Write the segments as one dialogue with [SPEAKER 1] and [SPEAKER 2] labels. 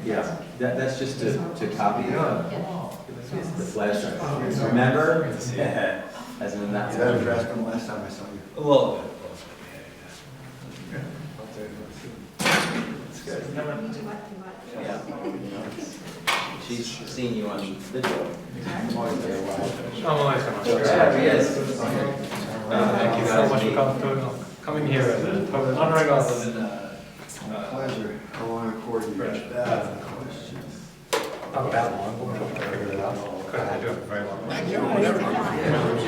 [SPEAKER 1] Yeah, that's just to copy the flash drive. Remember? As in that.
[SPEAKER 2] Is that a draft from last time I saw you?
[SPEAKER 3] A little bit.
[SPEAKER 2] It's good.
[SPEAKER 1] Yeah. She's seen you on video.
[SPEAKER 3] I'm always coming.
[SPEAKER 1] Yeah, he is.
[SPEAKER 3] Thank you so much for coming here and honoring us.
[SPEAKER 2] Pleasure. How long a court you got? Questions.
[SPEAKER 3] Not that long, but we'll figure it out. Couldn't have done it very long.
[SPEAKER 4] I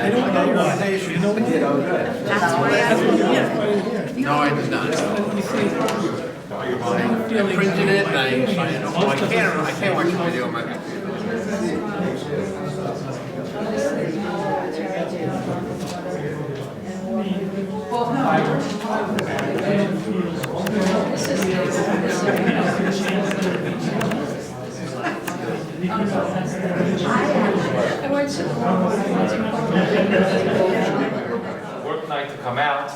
[SPEAKER 4] don't know why. You know
[SPEAKER 1] I did, oh, good.
[SPEAKER 5] That's why I
[SPEAKER 4] No, I did not. I printed it and I can't watch the video on my computer.
[SPEAKER 3] Work night to come out,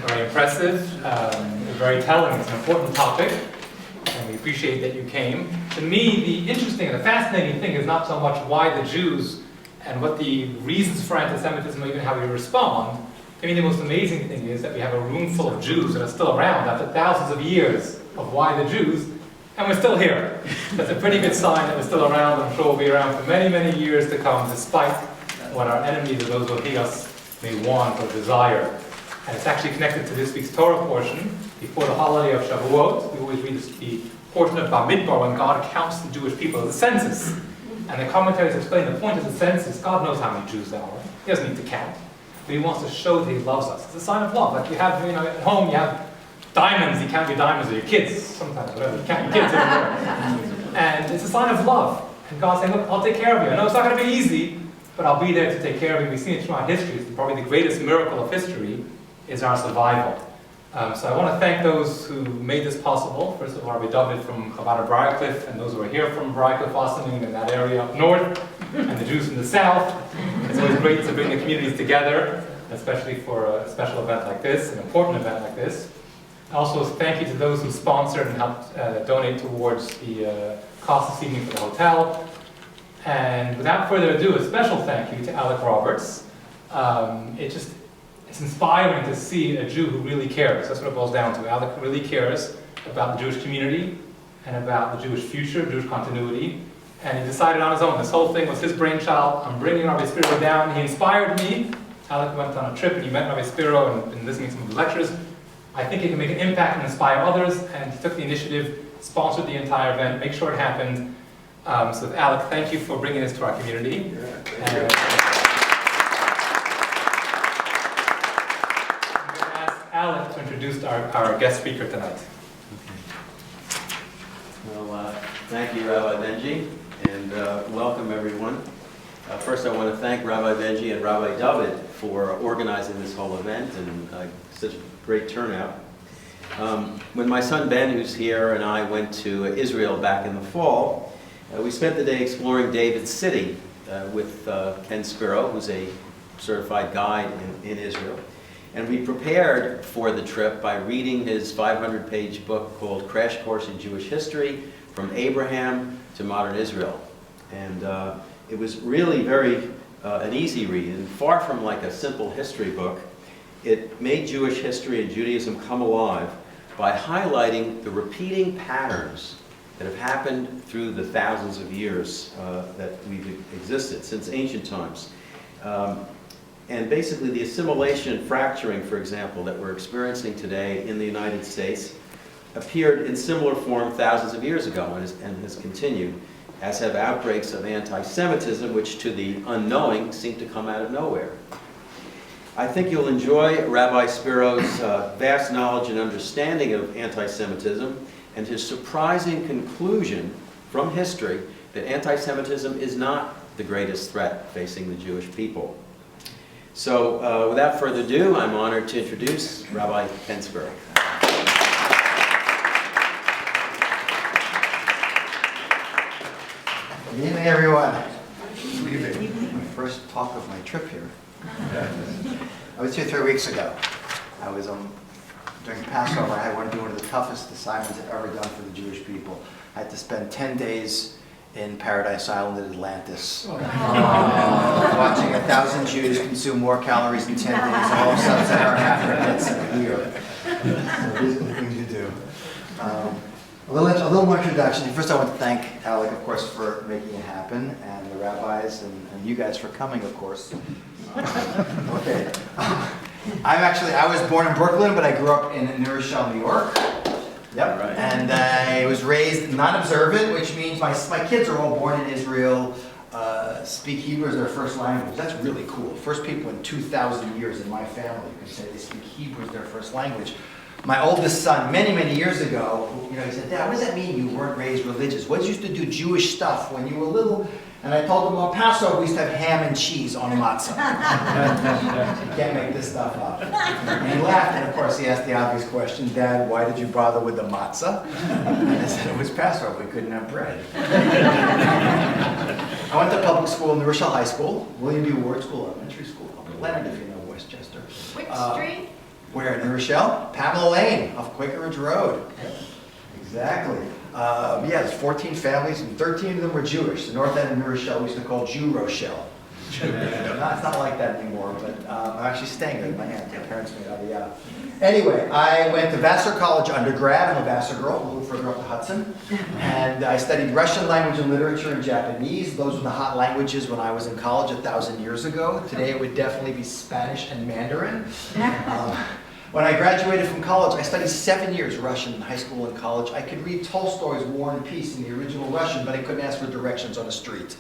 [SPEAKER 3] very impressive, very telling. It's an important topic, and we appreciate that you came. To me, the interesting and the fascinating thing is not so much why the Jews and what the reasons for anti-Semitism or even how we respond. To me, the most amazing thing is that we have a room full of Jews that are still around after thousands of years of why the Jews, and we're still here. That's a pretty good sign that we're still around. I'm sure we'll be around for many, many years to come, despite what our enemies or those who hate us may want or desire. And it's actually connected to this week's Torah portion. Before the holiday of Shavuot, we always read the portion of Bamidbar when God counts the Jewish people as a census. And the commentaries explain the point of the census. God knows how many Jews there are. He doesn't need to count. But he wants to show that he loves us. It's a sign of love. Like you have, at home you have diamonds. You count your diamonds or your kids. Sometimes, whatever. You count your kids anymore. And it's a sign of love. And God's saying, look, I'll take care of you. I know it's not going to be easy, but I'll be there to take care of you. We've seen it throughout history. It's probably the greatest miracle of history is our survival. So I want to thank those who made this possible. First of all, Rabbi David from Chabad of Briarcliff, and those who are here from Briarcliff, Ossining, and that area up north, and the Jews from the south. It's always great to bring the communities together, especially for a special event like this, an important event like this. Also, thank you to those who sponsored and helped donate towards the cost this evening for the hotel. And without further ado, a special thank you to Alec Roberts. It's inspiring to see a Jew who really cares. That's what it boils down to. Alec really cares about the Jewish community and about the Jewish future, Jewish continuity. And he decided on his own. This whole thing was his brainchild. I'm bringing Rabbi Spiro down. He inspired me. Alec went on a trip and he met Rabbi Spiro and been listening to some of the lectures. I think he can make an impact and inspire others. And he took the initiative, sponsored the entire event, make sure it happened. So Alec, thank you for bringing this to our community.
[SPEAKER 2] Yeah, thank you.
[SPEAKER 3] Alec to introduce our guest speaker tonight.
[SPEAKER 1] Well, thank you, Rabbi Benji, and welcome everyone. First, I want to thank Rabbi Benji and Rabbi David for organizing this whole event and such a great turnout. When my son Ben, who's here, and I went to Israel back in the fall, we spent the day exploring David's city with Ken Spiro, who's a certified guide in Israel. And we prepared for the trip by reading his 500-page book called Crash Course in Jewish History, From Abraham to Modern Israel. And it was really very an easy read, and far from like a simple history book. It made Jewish history and Judaism come alive by highlighting the repeating patterns that have happened through the thousands of years that we've existed, since ancient times. And basically the assimilation and fracturing, for example, that we're experiencing today in the United States appeared in similar form thousands of years ago and has continued, as have outbreaks of anti-Semitism, which to the unknowing seem to come out of nowhere. I think you'll enjoy Rabbi Spiro's vast knowledge and understanding of anti-Semitism and his surprising conclusion from history that anti-Semitism is not the greatest threat facing the Jewish people. So, without further ado, I'm honored to introduce Rabbi Ken Spiro.
[SPEAKER 2] Good evening, everyone. My first talk of my trip here. I was here 3 weeks ago. I was on during Passover, I had one of the toughest assignments I've ever done for the Jewish people. I had to spend 10 days in Paradise Island at Atlantis, watching 1,000 Jews consume more calories in 10 days than all of Sub-Saharan Africa gets in a year. So these are the things you do. A little more introduction. First, I want to thank Alec, of course, for making it happen, and the rabbis, and you guys for coming, of course. Okay. I was born in Brooklyn, but I grew up in New Rochelle, New York. Yep.
[SPEAKER 1] Right.
[SPEAKER 2] And I was raised non-observant, which means my kids are all born in Israel, speak Hebrew as their first language. That's really cool. First people in 2,000 years in my family could say they speak Hebrew as their first language. My oldest son, many years ago, he said, "Dad, what does that mean you weren't raised religious? What did you used to do Jewish stuff when you were little?" And I told him, on Passover, we used to have ham and cheese on matzah. You can't make this stuff up. And he laughed, and of course he asked the obvious question, "Dad, why did you bother with the matzah?" And I said, "It was Passover, we couldn't have bread." I went to public school in New Rochelle High School, William B. Ward School, elementary school, up in Leonard, if you know Westchester.
[SPEAKER 5] Which street?
[SPEAKER 2] Where, New Rochelle? Pamela Lane, off Quaker Ridge Road. Exactly. There's 14 families, and 13 of them were Jewish. The north end of New Rochelle we used to call Jew Rochelle. It's not like that anymore, but I'm actually staying there with my aunt. My parents made out of Yada. Anyway, I went to Vassar College undergrad. I'm a Vassar girl, a little further up the Hudson. And I studied Russian language and literature and Japanese. Those were the hot languages when I was in college 1,000 years ago. Today it would definitely be Spanish and Mandarin. When I graduated from college, I studied 7 years Russian in high school and college. I could read Tolstoy's War and Peace in the original Russian, but I couldn't ask for directions on the street.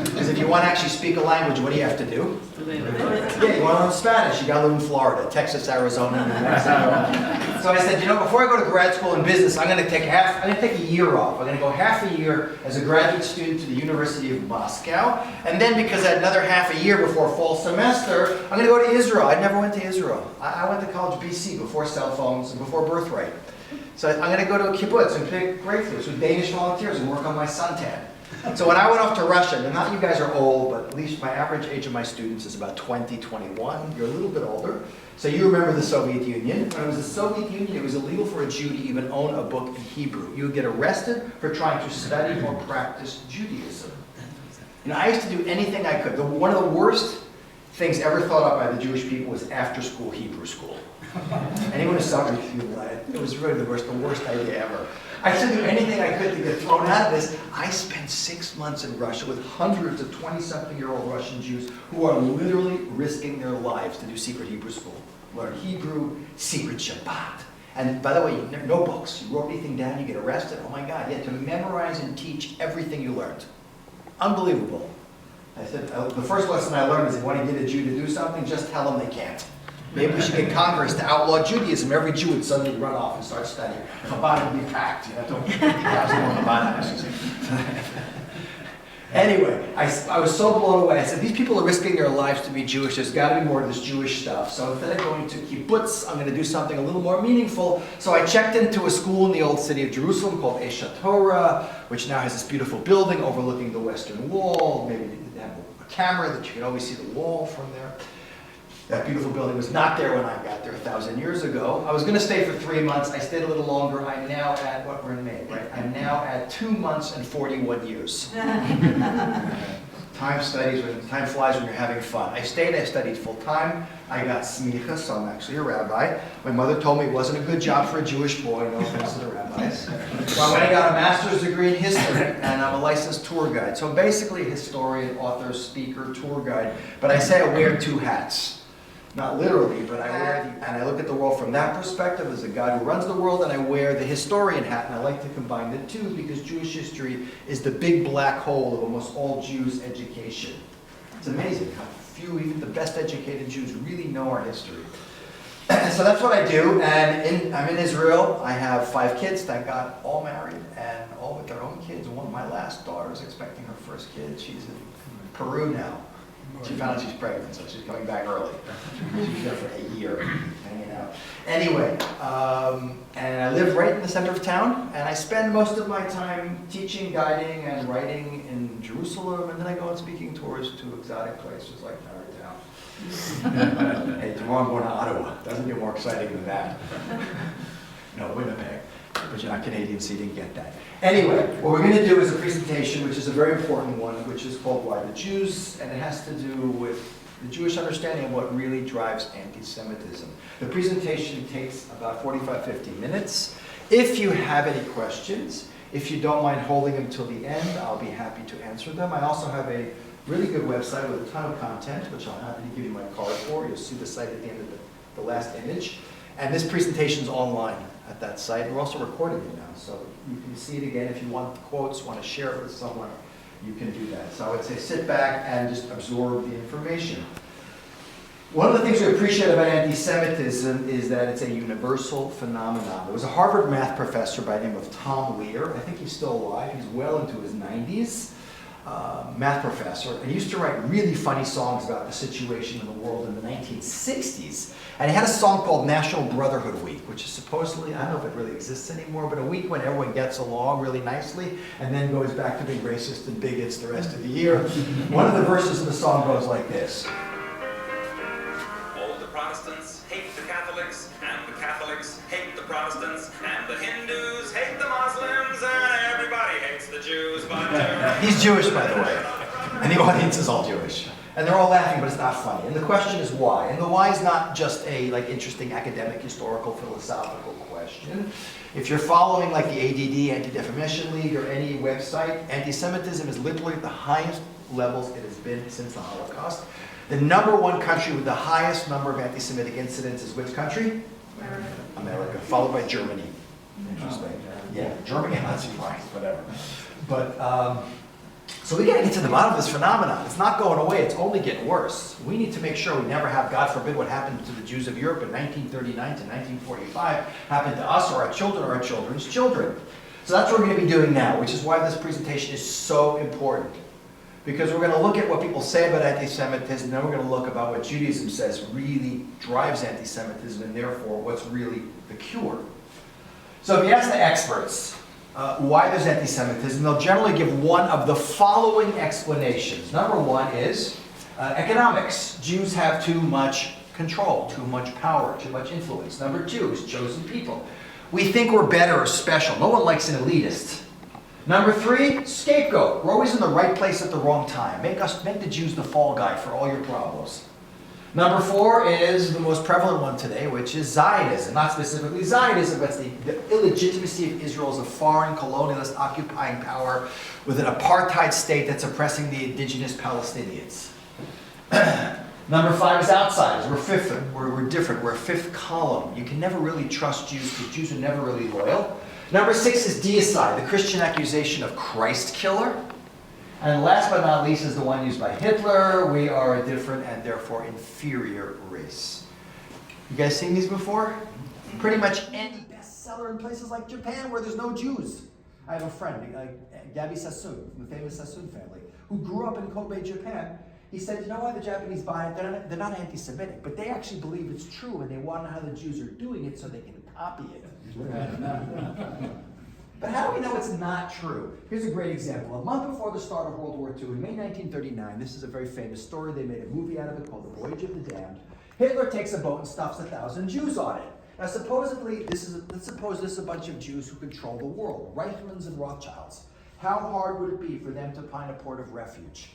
[SPEAKER 2] Because if you want to actually speak a language, what do you have to do? Yeah, you want to learn Spanish. You got to live in Florida, Texas, Arizona, New Mexico. So I said, before I go to grad school in business, I'm going to take a year off. I'm going to go half a year as a graduate student to the University of Moscow. And then because I had another half a year before fall semester, I'm going to go to Israel. I never went to Israel. I went to college BC before cell phones and before Birthright. So I'm going to go to a kibbutz and pick grapefruits with Danish volunteers and work on my suntan. So when I went off to Russia, and not you guys are old, but at least my average age of my students is about 20, 21. You're a little bit older. So you remember the Soviet Union. When it was the Soviet Union, it was illegal for a Jew to even own a book in Hebrew. You would get arrested for trying to study or practice Judaism. I used to do anything I could. One of the worst things ever thought up by the Jewish people was after-school Hebrew school. Anyone who saw me feel that, it was really the worst idea ever. I used to do anything I could to get thrown out of this. I spent 6 months in Russia with hundreds of 20-something-year-old Russian Jews who are literally risking their lives to do secret Hebrew school. Learn Hebrew, secret Shabbat. And by the way, no books. You wrote anything down, you get arrested. Oh my God, you had to memorize and teach everything you learned. Unbelievable. I said, the first lesson I learned is if you want to get a Jew to do something, just tell them they can't. Maybe we should get Congress to outlaw Judaism. Every Jew would suddenly run off and start studying. Chabad would be packed. 50,000 more Chabad houses. Anyway, I was so blown away. I said, these people are risking their lives to be Jewish. There's got to be more to this Jewish stuff. So instead of going to kibbutz, I'm going to do something a little more meaningful. So I checked into a school in the old city of Jerusalem called Esha Torah, which now has this beautiful building overlooking the Western Wall. Maybe they have a camera that you can always see the wall from there. That beautiful building was not there when I got there 1,000 years ago. I was going to stay for 3 months. I stayed a little longer. I'm now at, we're in May, right? I'm now at 2 months and 41 years. Time flies when you're having fun. I studied full time. I got smicha, so I'm actually a rabbi. My mother told me it wasn't a good job for a Jewish boy, no offense to the rabbis. So I went and got a master's degree in history, and I'm a licensed tour guide. So I'm basically a historian, author, speaker, tour guide. But I say I wear 2 hats. Not literally, but I wear and I look at the world from that perspective as a guy who runs the world, and I wear the historian hat, and I like to combine the two because Jewish history is the big black hole of almost all Jews' education. It's amazing how few, even the best educated Jews, really know our history. So that's what I do, and I'm in Israel. I have 5 kids, thank God, all married and all with their own kids. One of my last daughters expecting her first kid. She's in Peru now. She found out she's pregnant, so she's coming back early. She's there for a year, hanging out. Anyway, and I live right in the center of town, and I spend most of my time teaching, guiding, and writing in Jerusalem, and then I go on speaking tours to exotic places like Tarrytown. Hey, tomorrow I'm going to Ottawa. Doesn't get more exciting than that. No, Winnipeg. But you're not Canadian, so you didn't get that. Anyway, what we're going to do is a presentation, which is a very important one, which is called Why the Jews, and it has to do with the Jewish understanding of what really drives anti-Semitism. The presentation takes about 45, 50 minutes. If you have any questions, if you don't mind holding them till the end, I'll be happy to answer them. I also have a really good website with a ton of content, which I'll happy to give you my card for. You'll see the site at the end of the last image. And this presentation is online at that site. We're also recording it now, so you can see it again. If you want quotes, want to share it with someone, you can do that. So I would say sit back and just absorb the information. One of the things we appreciate about anti-Semitism is that it's a universal phenomenon. There was a Harvard math professor by the name of Tom Lear. I think he's still alive. He's well into his 90s. Math professor, and he used to write really funny songs about the situation in the world in the 1960s. And he had a song called National Brotherhood Week, which is supposedly, I don't know if it really exists anymore, but a week when everyone gets along really nicely and then goes back to being racist and bigots the rest of the year. One of the verses of the song goes like this.
[SPEAKER 6] All the Protestants hate the Catholics, and the Catholics hate the Protestants, and the Hindus hate the Muslims, and everybody hates the Jews, but
[SPEAKER 2] He's Jewish, by the way, and the audience is all Jewish. And they're all laughing, but it's not funny. And the question is why? And the why is not just a interesting academic, historical, philosophical question. If you're following like the ADD, Anti-Defamation League, or any website, anti-Semitism is literally at the highest levels it has been since the Holocaust. The #1 country with the highest number of anti-Semitic incidents is which country? America, followed by Germany. Interesting. Yeah, Germany, I'm not surprised, whatever. But, so we gotta get to the bottom of this phenomenon. It's not going away, it's only getting worse. We need to make sure we never have, God forbid, what happened to the Jews of Europe in 1939 to 1945 happen to us or our children or our children's children. So that's what we're gonna be doing now, which is why this presentation is so important. Because we're gonna look at what people say about anti-Semitism, and then we're gonna look about what Judaism says really drives anti-Semitism, and therefore what's really the cure. So if you ask the experts why there's anti-Semitism, they'll generally give one of the following explanations. #1 is economics. Jews have too much control, too much power, too much influence. #2 is chosen people. We think we're better or special. No one likes an elitist. #3, scapegoat. We're always in the right place at the wrong time. Make the Jews the fall guy for all your problems. #4 is the most prevalent one today, which is Zionism. Not specifically Zionism, but it's the illegitimacy of Israel as a foreign colonialist occupying power with an apartheid state that's oppressing the indigenous Palestinians. #5 is outsiders. We're different. We're a fifth column. You can never really trust Jews because Jews are never really loyal. #6 is deicide, the Christian accusation of Christ killer. And last but not least is the one used by Hitler. We are a different and therefore inferior race. You guys seen these before? Pretty much any bestseller in places like Japan where there's no Jews. I have a friend, Gabi Sassoon, from the famous Sassoon family, who grew up in Kobe, Japan. He said, you know why the Japanese buy it? They're not anti-Semitic, but they actually believe it's true and they want to know how the Jews are doing it so they can copy it. But how do we know it's not true? Here's a great example. A month before the start of World War II, in May 1939, this is a very famous story. They made a movie out of it called The Voyage of the Damned. Hitler takes a boat and stuffs 1,000 Jews on it. Now supposedly, let's suppose this is a bunch of Jews who control the world, Reichmanns and Rothschilds. How hard would it be for them to find a port of refuge?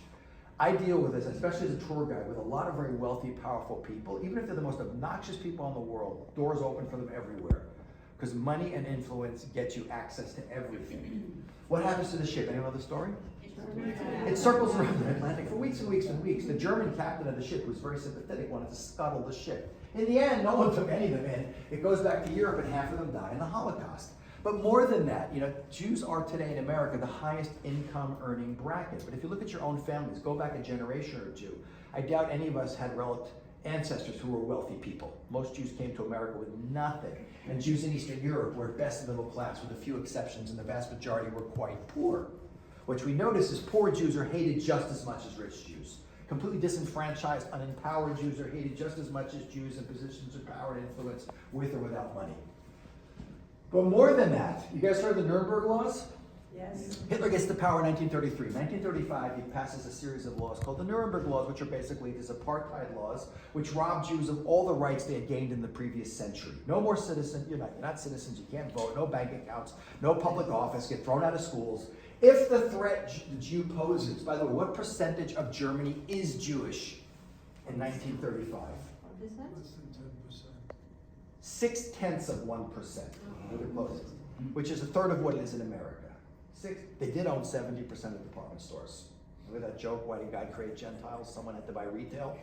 [SPEAKER 2] I deal with this, especially as a tour guide, with a lot of very wealthy, powerful people. Even if they're the most obnoxious people in the world, doors open for them everywhere. Because money and influence get you access to everything. What happens to the ship? Anyone know the story? It circles around the Atlantic for weeks and weeks and weeks. The German captain of the ship, who was very sympathetic, wanted to scuttle the ship. In the end, no one took any of them in. It goes back to Europe and half of them die in the Holocaust. But more than that, Jews are today in America the highest income earning bracket. But if you look at your own families, go back a generation or two, I doubt any of us had ancestors who were wealthy people. Most Jews came to America with nothing. And Jews in Eastern Europe were best middle class with a few exceptions, and the vast majority were quite poor. What we notice is poor Jews are hated just as much as rich Jews. Completely disenfranchised, unempowered Jews are hated just as much as Jews in positions of power and influence with or without money. But more than that, you guys heard the Nuremberg laws?
[SPEAKER 5] Yes.
[SPEAKER 2] Hitler gets to power in 1933. 1935, he passes a series of laws called the Nuremberg Laws, which are basically these apartheid laws, which rob Jews of all the rights they had gained in the previous century. No more citizen, you're not citizens, you can't vote, no bank accounts, no public office, get thrown out of schools. If the threat the Jew poses, by the way, what percentage of Germany is Jewish in 1935?
[SPEAKER 5] What is that?
[SPEAKER 7] Less than 10%.
[SPEAKER 2] 0.6%, really close, which is a third of what it is in America. They did own 70% of department stores. Remember that joke, why did God create Gentiles? Someone had to buy retail.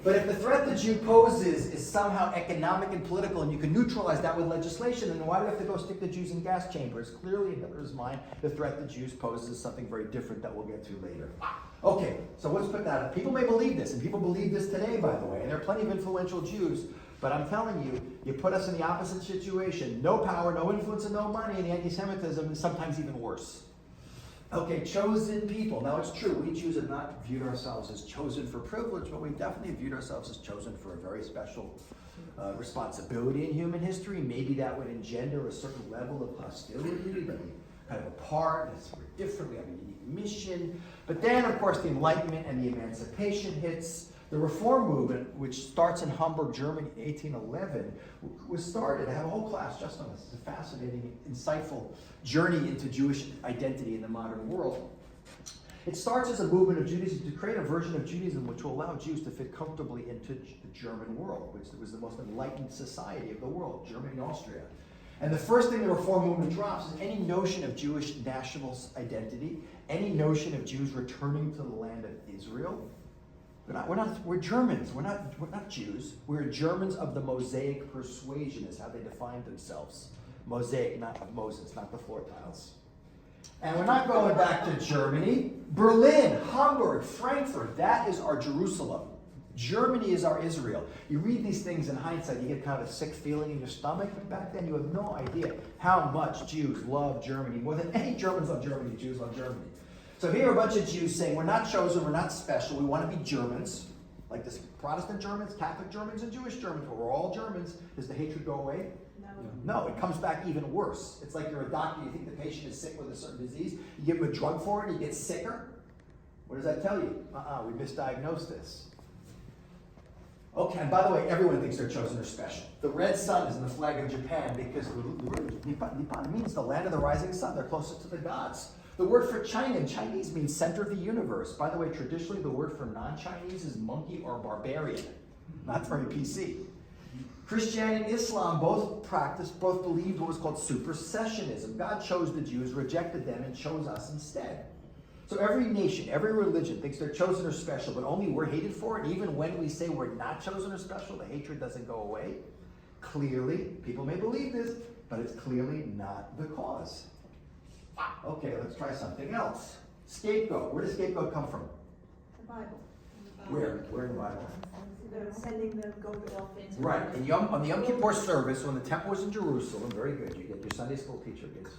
[SPEAKER 2] But if the threat the Jew poses is somehow economic and political, and you can neutralize that with legislation, then why do we have to go stick the Jews in gas chambers? Clearly, in Hitler's mind, the threat the Jews poses is something very different that we'll get to later. Okay, so let's put that up. People may believe this, and people believe this today, by the way, and there are plenty of influential Jews. But I'm telling you, you put us in the opposite situation. No power, no influence, and no money, and the anti-Semitism is sometimes even worse. Okay, chosen people. Now it's true, we Jews have not viewed ourselves as chosen for privilege, but we definitely viewed ourselves as chosen for a very special responsibility in human history. Maybe that would engender a certain level of hostility, that we kind of apart, we're different, we have a unique mission. But then, of course, the Enlightenment and the Emancipation hits. The Reform movement, which starts in Hamburg, Germany in 1811, was started. I have a whole class just on this. It's a fascinating, insightful journey into Jewish identity in the modern world. It starts as a movement of Judaism to create a version of Judaism which will allow Jews to fit comfortably into the German world, which was the most enlightened society of the world, Germany and Austria. And the first thing the Reform movement drops is any notion of Jewish national identity, any notion of Jews returning to the land of Israel. We're Germans. We're not Jews. We're Germans of the Mosaic persuasion is how they defined themselves. Mosaic, not of Moses, not the floor tiles. And we're not going back to Germany. Berlin, Hamburg, Frankfurt, that is our Jerusalem. Germany is our Israel. You read these things in hindsight, you get kind of a sick feeling in your stomach, but back then you have no idea how much Jews love Germany. More than any Germans love Germany, Jews love Germany. So here are a bunch of Jews saying, we're not chosen, we're not special, we want to be Germans. Like this Protestant Germans, Catholic Germans, and Jewish Germans, but we're all Germans. Does the hatred go away? No, it comes back even worse. It's like you're a doctor, you think the patient is sick with a certain disease, you give him a drug for it, and he gets sicker. What does that tell you? We misdiagnosed this. Okay, and by the way, everyone thinks they're chosen or special. The red sun is in the flag of Japan because Nippon means the land of the rising sun. They're closest to the gods. The word for China in Chinese means center of the universe. By the way, traditionally the word for non-Chinese is monkey or barbarian. Not very PC. Christianity and Islam both believed what was called supersessionism. God chose the Jews, rejected them, and chose us instead. So every nation, every religion thinks they're chosen or special, but only we're hated for it. Even when we say we're not chosen or special, the hatred doesn't go away. Clearly, people may believe this, but it's clearly not the cause. Okay, let's try something else. Scapegoat. Where does scapegoat come from?
[SPEAKER 5] The Bible.
[SPEAKER 2] Where? Where in the Bible?
[SPEAKER 5] They're sending the goat off into.
[SPEAKER 2] Right. On the Yom Kippur service, when the temple was in Jerusalem, very good. You get your Sunday school teacher gets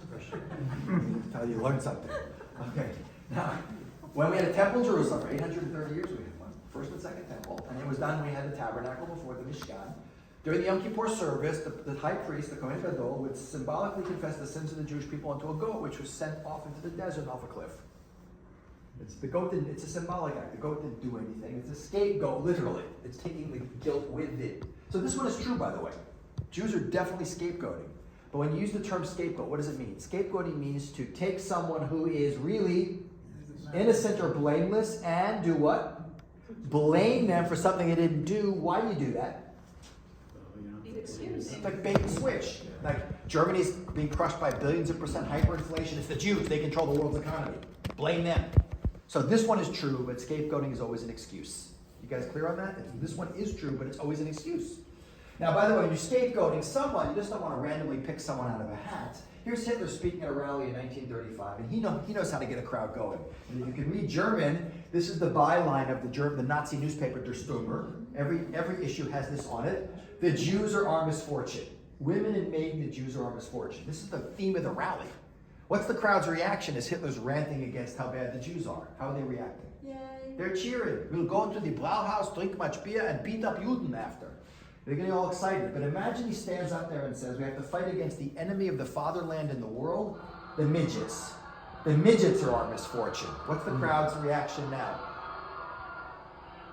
[SPEAKER 2] tell you learn something. Okay. Now, when we had a temple in Jerusalem for 830 years, we had one, first and second temple, and it was done. We had the tabernacle before the Mishkan. During the Yom Kippur service, the high priest, the Kohen Gadol, would symbolically confess the sins of the Jewish people onto a goat, which was sent off into the desert off a cliff. It's a symbolic act. The goat didn't do anything. It's a scapegoat, literally. It's taking the guilt with it. So this one is true, by the way. Jews are definitely scapegoating. But when you use the term scapegoat, what does it mean? Scapegoating means to take someone who is really innocent or blameless and do what? Blame them for something they didn't do. Why do you do that? It's like bait and switch. Like Germany's being crushed by billions of percent hyperinflation. It's the Jews. They control the world's economy. Blame them. So this one is true, but scapegoating is always an excuse. You guys clear on that? This one is true, but it's always an excuse. Now, by the way, when you're scapegoating someone, you just don't want to randomly pick someone out of a hat. Here's Hitler speaking at a rally in 1935, and he knows how to get a crowd going. And if you can read German, this is the byline of the Nazi newspaper Der Stürmer. Every issue has this on it. The Jews are our misfortune. Women and maiden, the Jews are our misfortune. This is the theme of the rally. What's the crowd's reaction as Hitler's ranting against how bad the Jews are? How are they reacting?
[SPEAKER 5] Yay.
[SPEAKER 2] They're cheering. We'll go to the Brauhaus, drink much beer, and beat up Juden after. They're getting all excited. But imagine he stands up there and says, we have to fight against the enemy of the fatherland and the world, the midgets. The midgets are our misfortune. What's the crowd's reaction now?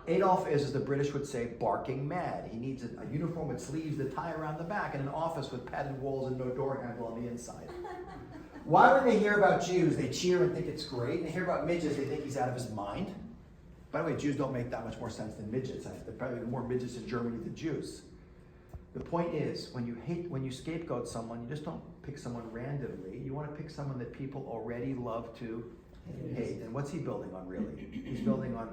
[SPEAKER 2] Adolf is, as the British would say, barking mad. He needs a uniform with sleeves that tie around the back and an office with padded walls and no door handle on the inside. Why, when they hear about Jews, they cheer and think it's great, and they hear about midgets, they think he's out of his mind? By the way, Jews don't make that much more sense than midgets. There are probably more midgets in Germany than Jews. The point is, when you scapegoat someone, you just don't pick someone randomly. You want to pick someone that people already love to hate. And what's he building on, really? He's building on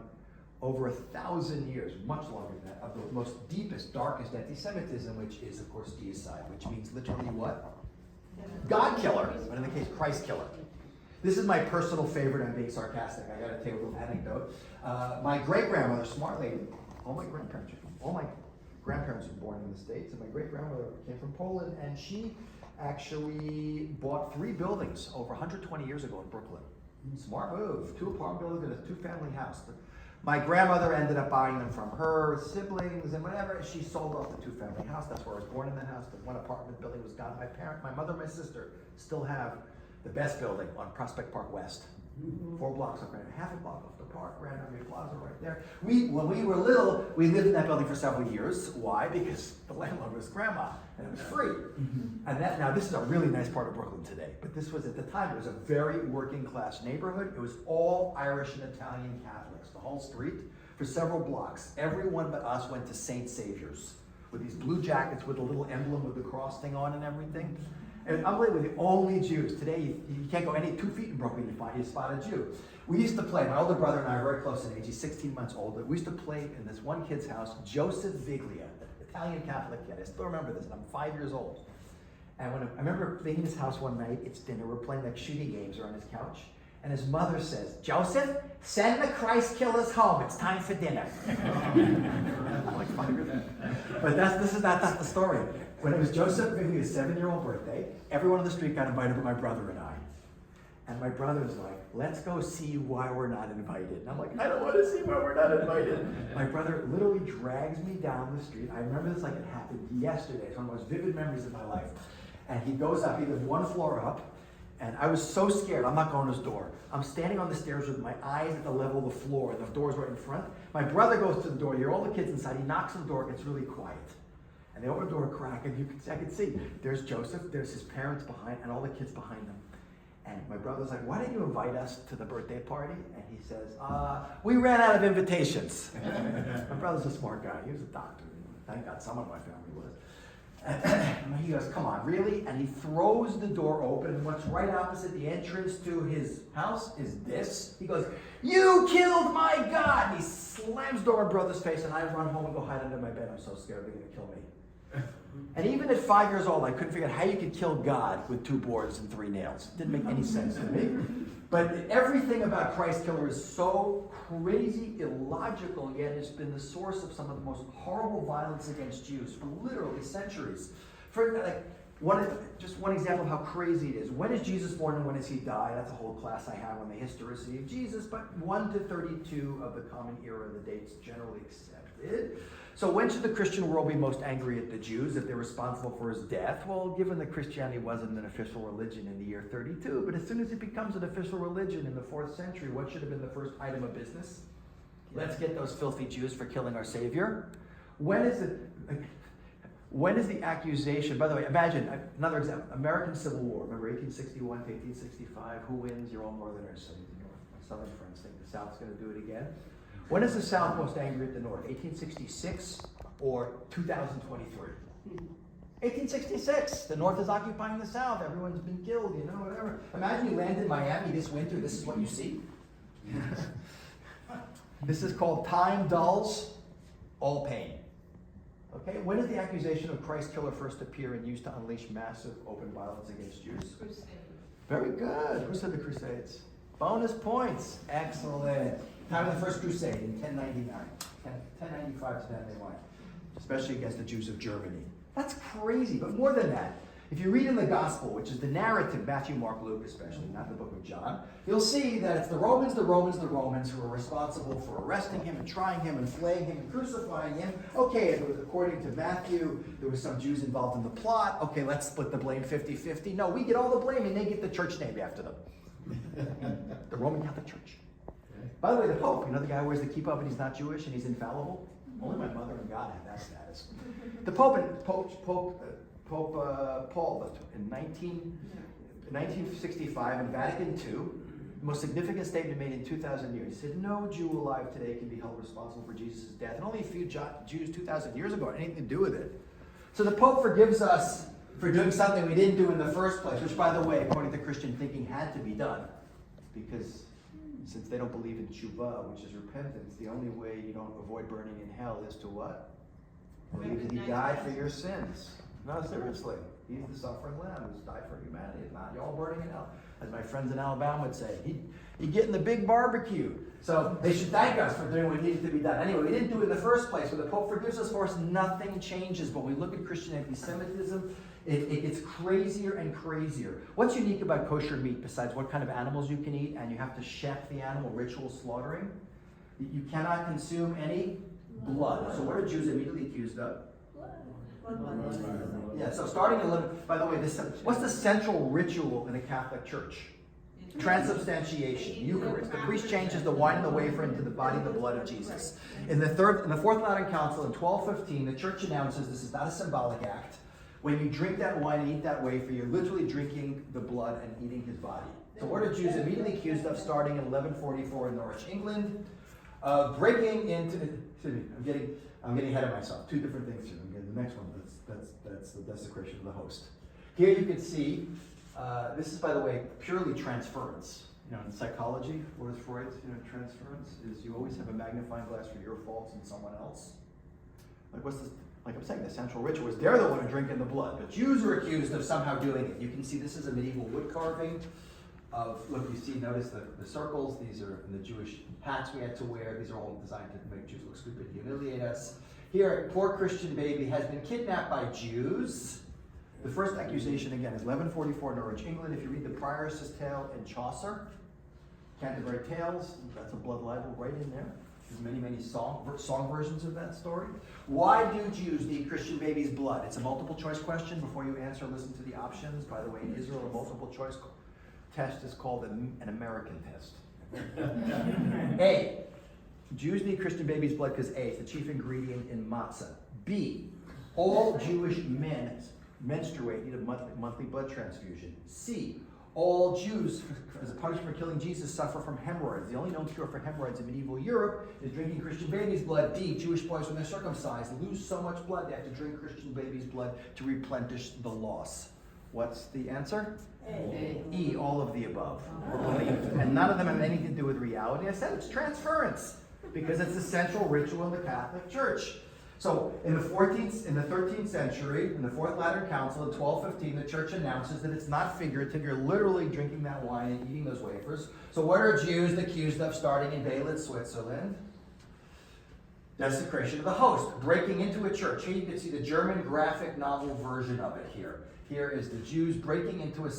[SPEAKER 2] over 1,000 years, much longer than that, of the most deepest, darkest anti-Semitism, which is, of course, deicide, which means literally what? God killer, but in the case, Christ killer. This is my personal favorite. I'm being sarcastic. I got to tell you a little anecdote. My great-grandmother, smart lady, all my grandparents were born in the States, and my great-grandmother came from Poland, and she actually bought 3 buildings over 120 years ago in Brooklyn. Smart move. 2 apartment buildings and a 2-family house. My grandmother ended up buying them from her siblings and whatever. She sold off the 2-family house. That's where I was born in the house. The 1 apartment building was gone. My mother, and my sister still have the best building on Prospect Park West. 4 blocks up, half a block off the park, Grand Army Plaza right there. When we were little, we lived in that building for several years. Why? Because the landlord was grandma, and it was free. And now this is a really nice part of Brooklyn today, but this was, at the time, it was a very working class neighborhood. It was all Irish and Italian Catholics, the whole street, for several blocks. Everyone but us went to St. Saviour's with these blue jackets with a little emblem with the cross thing on and everything. And unbelievably, the only Jews. Today, you can't go 2 feet in Brooklyn you spot a Jew. We used to play, my older brother and I are very close in age, he's 16 months older. We used to play in this one kid's house, Joseph Viglia, an Italian Catholic kid. I still remember this, and I'm 5 years old. And I remember being in his house one night, it's dinner, we're playing like shooting games around his couch, and his mother says, Joseph, send the Christ killers home, it's time for dinner. I'm like 5 years old. But that's the story. When it was Joseph Viglia's 7-year-old birthday, everyone on the street got invited but my brother and I. And my brother's like, let's go see why we're not invited. And I'm like, I don't want to see why we're not invited. My brother literally drags me down the street. I remember this like it happened yesterday. It's one of the most vivid memories of my life. And he goes up, he lives 1 floor up, and I was so scared, I'm not going to his door. I'm standing on the stairs with my eyes at the level of the floor, and the door's right in front. My brother goes to the door, you hear all the kids inside, he knocks on the door, it gets really quiet. And they open the door a crack, and I can see, there's Joseph, there's his parents behind, and all the kids behind them. And my brother's like, why didn't you invite us to the birthday party? And he says, we ran out of invitations. My brother's a smart guy, he was a doctor. Thank God someone in my family was. And he goes, come on, really? And he throws the door open, and what's right opposite the entrance to his house is this. He goes, you killed my God! And he slams the door in my brother's face, and I run home and go hide under my bed. I'm so scared they're going to kill me. And even at 5 years old, I couldn't figure out how you could kill God with 2 boards and 3 nails. It didn't make any sense to me. But everything about Christ Killer is so crazy, illogical, yet it's been the source of some of the most horrible violence against Jews for literally centuries. Just one example of how crazy it is. When is Jesus born and when does he die? That's a whole class I have on the historicity of Jesus, but 1 to 32 of the Common Era, the dates generally accepted. So when should the Christian world be most angry at the Jews if they're responsible for his death? Well, given that Christianity wasn't an official religion in the year 32, but as soon as it becomes an official religion in the 4th century, what should have been the first item of business? Let's get those filthy Jews for killing our Savior. When is the accusation, by the way, imagine, another example, American Civil War, remember 1861 to 1865, who wins? You're all Northerners, so my Southern friends think the South's going to do it again. When is the South most angry at the North, 1866 or 2023? 1866, the North is occupying the South, everyone's been killed, whatever. Imagine you land in Miami this winter, this is what you see. This is called time dulls all pain. Okay, when did the accusation of Christ Killer first appear and used to unleash massive open violence against Jews?
[SPEAKER 7] Crusades.
[SPEAKER 2] Very good. Who said the Crusades? Bonus points. Excellent. Time of the First Crusade in 1099. 1095 to 1091. Especially against the Jews of Germany. That's crazy, but more than that. If you read in the gospel, which is the narrative, Matthew, Mark, Luke especially, not the book of John, you'll see that it's the Romans who are responsible for arresting him and trying him and flaying him and crucifying him. Okay, according to Matthew, there were some Jews involved in the plot. Okay, let's split the blame 50-50. No, we get all the blame and they get the church named after them. The Roman Catholic Church. By the way, the Pope, the guy who wears the kippah but he's not Jewish and he's infallible? Only my mother and God have that status. The Pope Paul in 1965 in Vatican II, the most significant statement made in 2,000 years. He said, no Jew alive today can be held responsible for Jesus' death. And only a few Jews 2,000 years ago had anything to do with it. So the Pope forgives us for doing something we didn't do in the first place, which, by the way, according to Christian thinking, had to be done. Because since they don't believe in tshuva, which is repentance, the only way you don't avoid burning in hell is to what? Believe that he died for your sins. No, seriously. He's the suffering lamb who's died for humanity. If not, you're all burning in hell. As my friends in Alabama would say, he'd get in the big barbecue. So they should thank us for doing what needed to be done. Anyway, we didn't do it in the first place. When the Pope forgives us for us, nothing changes. But when we look at Christian anti-Semitism, it gets crazier and crazier. What's unique about kosher meat besides what kind of animals you can eat and you have to chef the animal, ritual slaughtering? You cannot consume any blood. So what are Jews immediately accused of? Yeah, so starting in 11, by the way, what's the central ritual in the Catholic Church? Transubstantiation, Eucharist. The priest changes the wine and the wafer into the body and the blood of Jesus. In the Fourth Lateran Council in 1215, the Church announces this is not a symbolic act. When you drink that wine and eat that wafer, you're literally drinking the blood and eating his body. So what are Jews immediately accused of starting in 1144 in Norwich, England? Breaking into, excuse me, I'm getting ahead of myself. Two different things here. I'm getting the next one. That's the desecration of the host. Here you can see, this is, by the way, purely transference. In psychology, what is Freud's transference? Is you always have a magnifying glass for your faults and someone else. Like what's this? Like I'm saying, the central ritual is they're the one who drinking the blood, but Jews are accused of somehow doing it. You can see this is a medieval wood carving of, look, you see, notice the circles. These are the Jewish hats we had to wear. These are all designed to make Jews look stupid and humiliate us. Here, a poor Christian baby has been kidnapped by Jews. The first accusation, again, is 1144 Norwich, England. If you read the Prioress's Tale in Chaucer, Canterbury Tales, that's a blood libel right in there. There's many song versions of that story. Why do Jews need Christian babies' blood? It's a multiple choice question. Before you answer, listen to the options. By the way, in Israel, a multiple choice test is called an American test. A, Jews need Christian babies' blood because A, it's the chief ingredient in matzah. B, all Jewish men menstruate, need a monthly blood transfusion. C, all Jews, as a punishment for killing Jesus, suffer from hemorrhoids. The only known cure for hemorrhoids in medieval Europe is drinking Christian babies' blood. D, Jewish boys, when they're circumcised, lose so much blood they have to drink Christian babies' blood to replenish the loss. What's the answer?
[SPEAKER 5] A.
[SPEAKER 2] E, all of the above. Or believed. And none of them have anything to do with reality. I said it's transference because it's the central ritual in the Catholic Church. So in the 13th century, in the Fourth Lateran Council in 1215, the Church announces that it's not figurative. You're literally drinking that wine and eating those wafers. So what are Jews accused of starting in Belitz, Switzerland? Desecration of the host, breaking into a church. Here you can see the German graphic novel version of it here. Here is the Jews breaking into a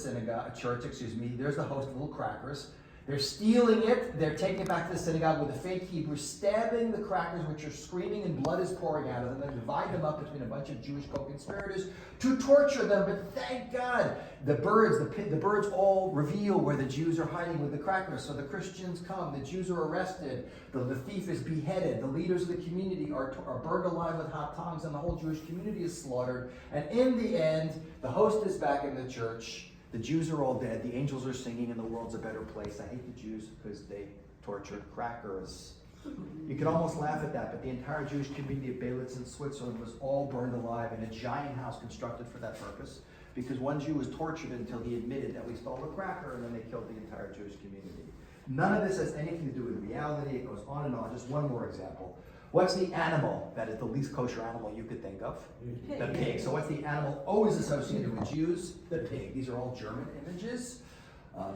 [SPEAKER 2] church. There's the host, little crackers. They're stealing it. They're taking it back to the synagogue with a fake Hebrew, stabbing the crackers, which are screaming, and blood is pouring out of them. They divide them up between a bunch of Jewish co-conspirators to torture them. But thank God, the birds all reveal where the Jews are hiding with the crackers. So the Christians come. The Jews are arrested. The thief is beheaded. The leaders of the community are burned alive with hot tongs, and the whole Jewish community is slaughtered. And in the end, the host is back in the church. The Jews are all dead. The angels are singing, and the world's a better place. I hate the Jews because they torture crackers. You can almost laugh at that, but the entire Jewish community of Belitz in Switzerland was all burned alive in a giant house constructed for that purpose because one Jew was tortured until he admitted that we stole a cracker, and then they killed the entire Jewish community. None of this has anything to do with reality. It goes on and on. Just one more example. What's the animal that is the least kosher animal you could think of?
[SPEAKER 5] Pig.
[SPEAKER 2] The pig. So what's the animal always associated with Jews? The pig. These are all German images.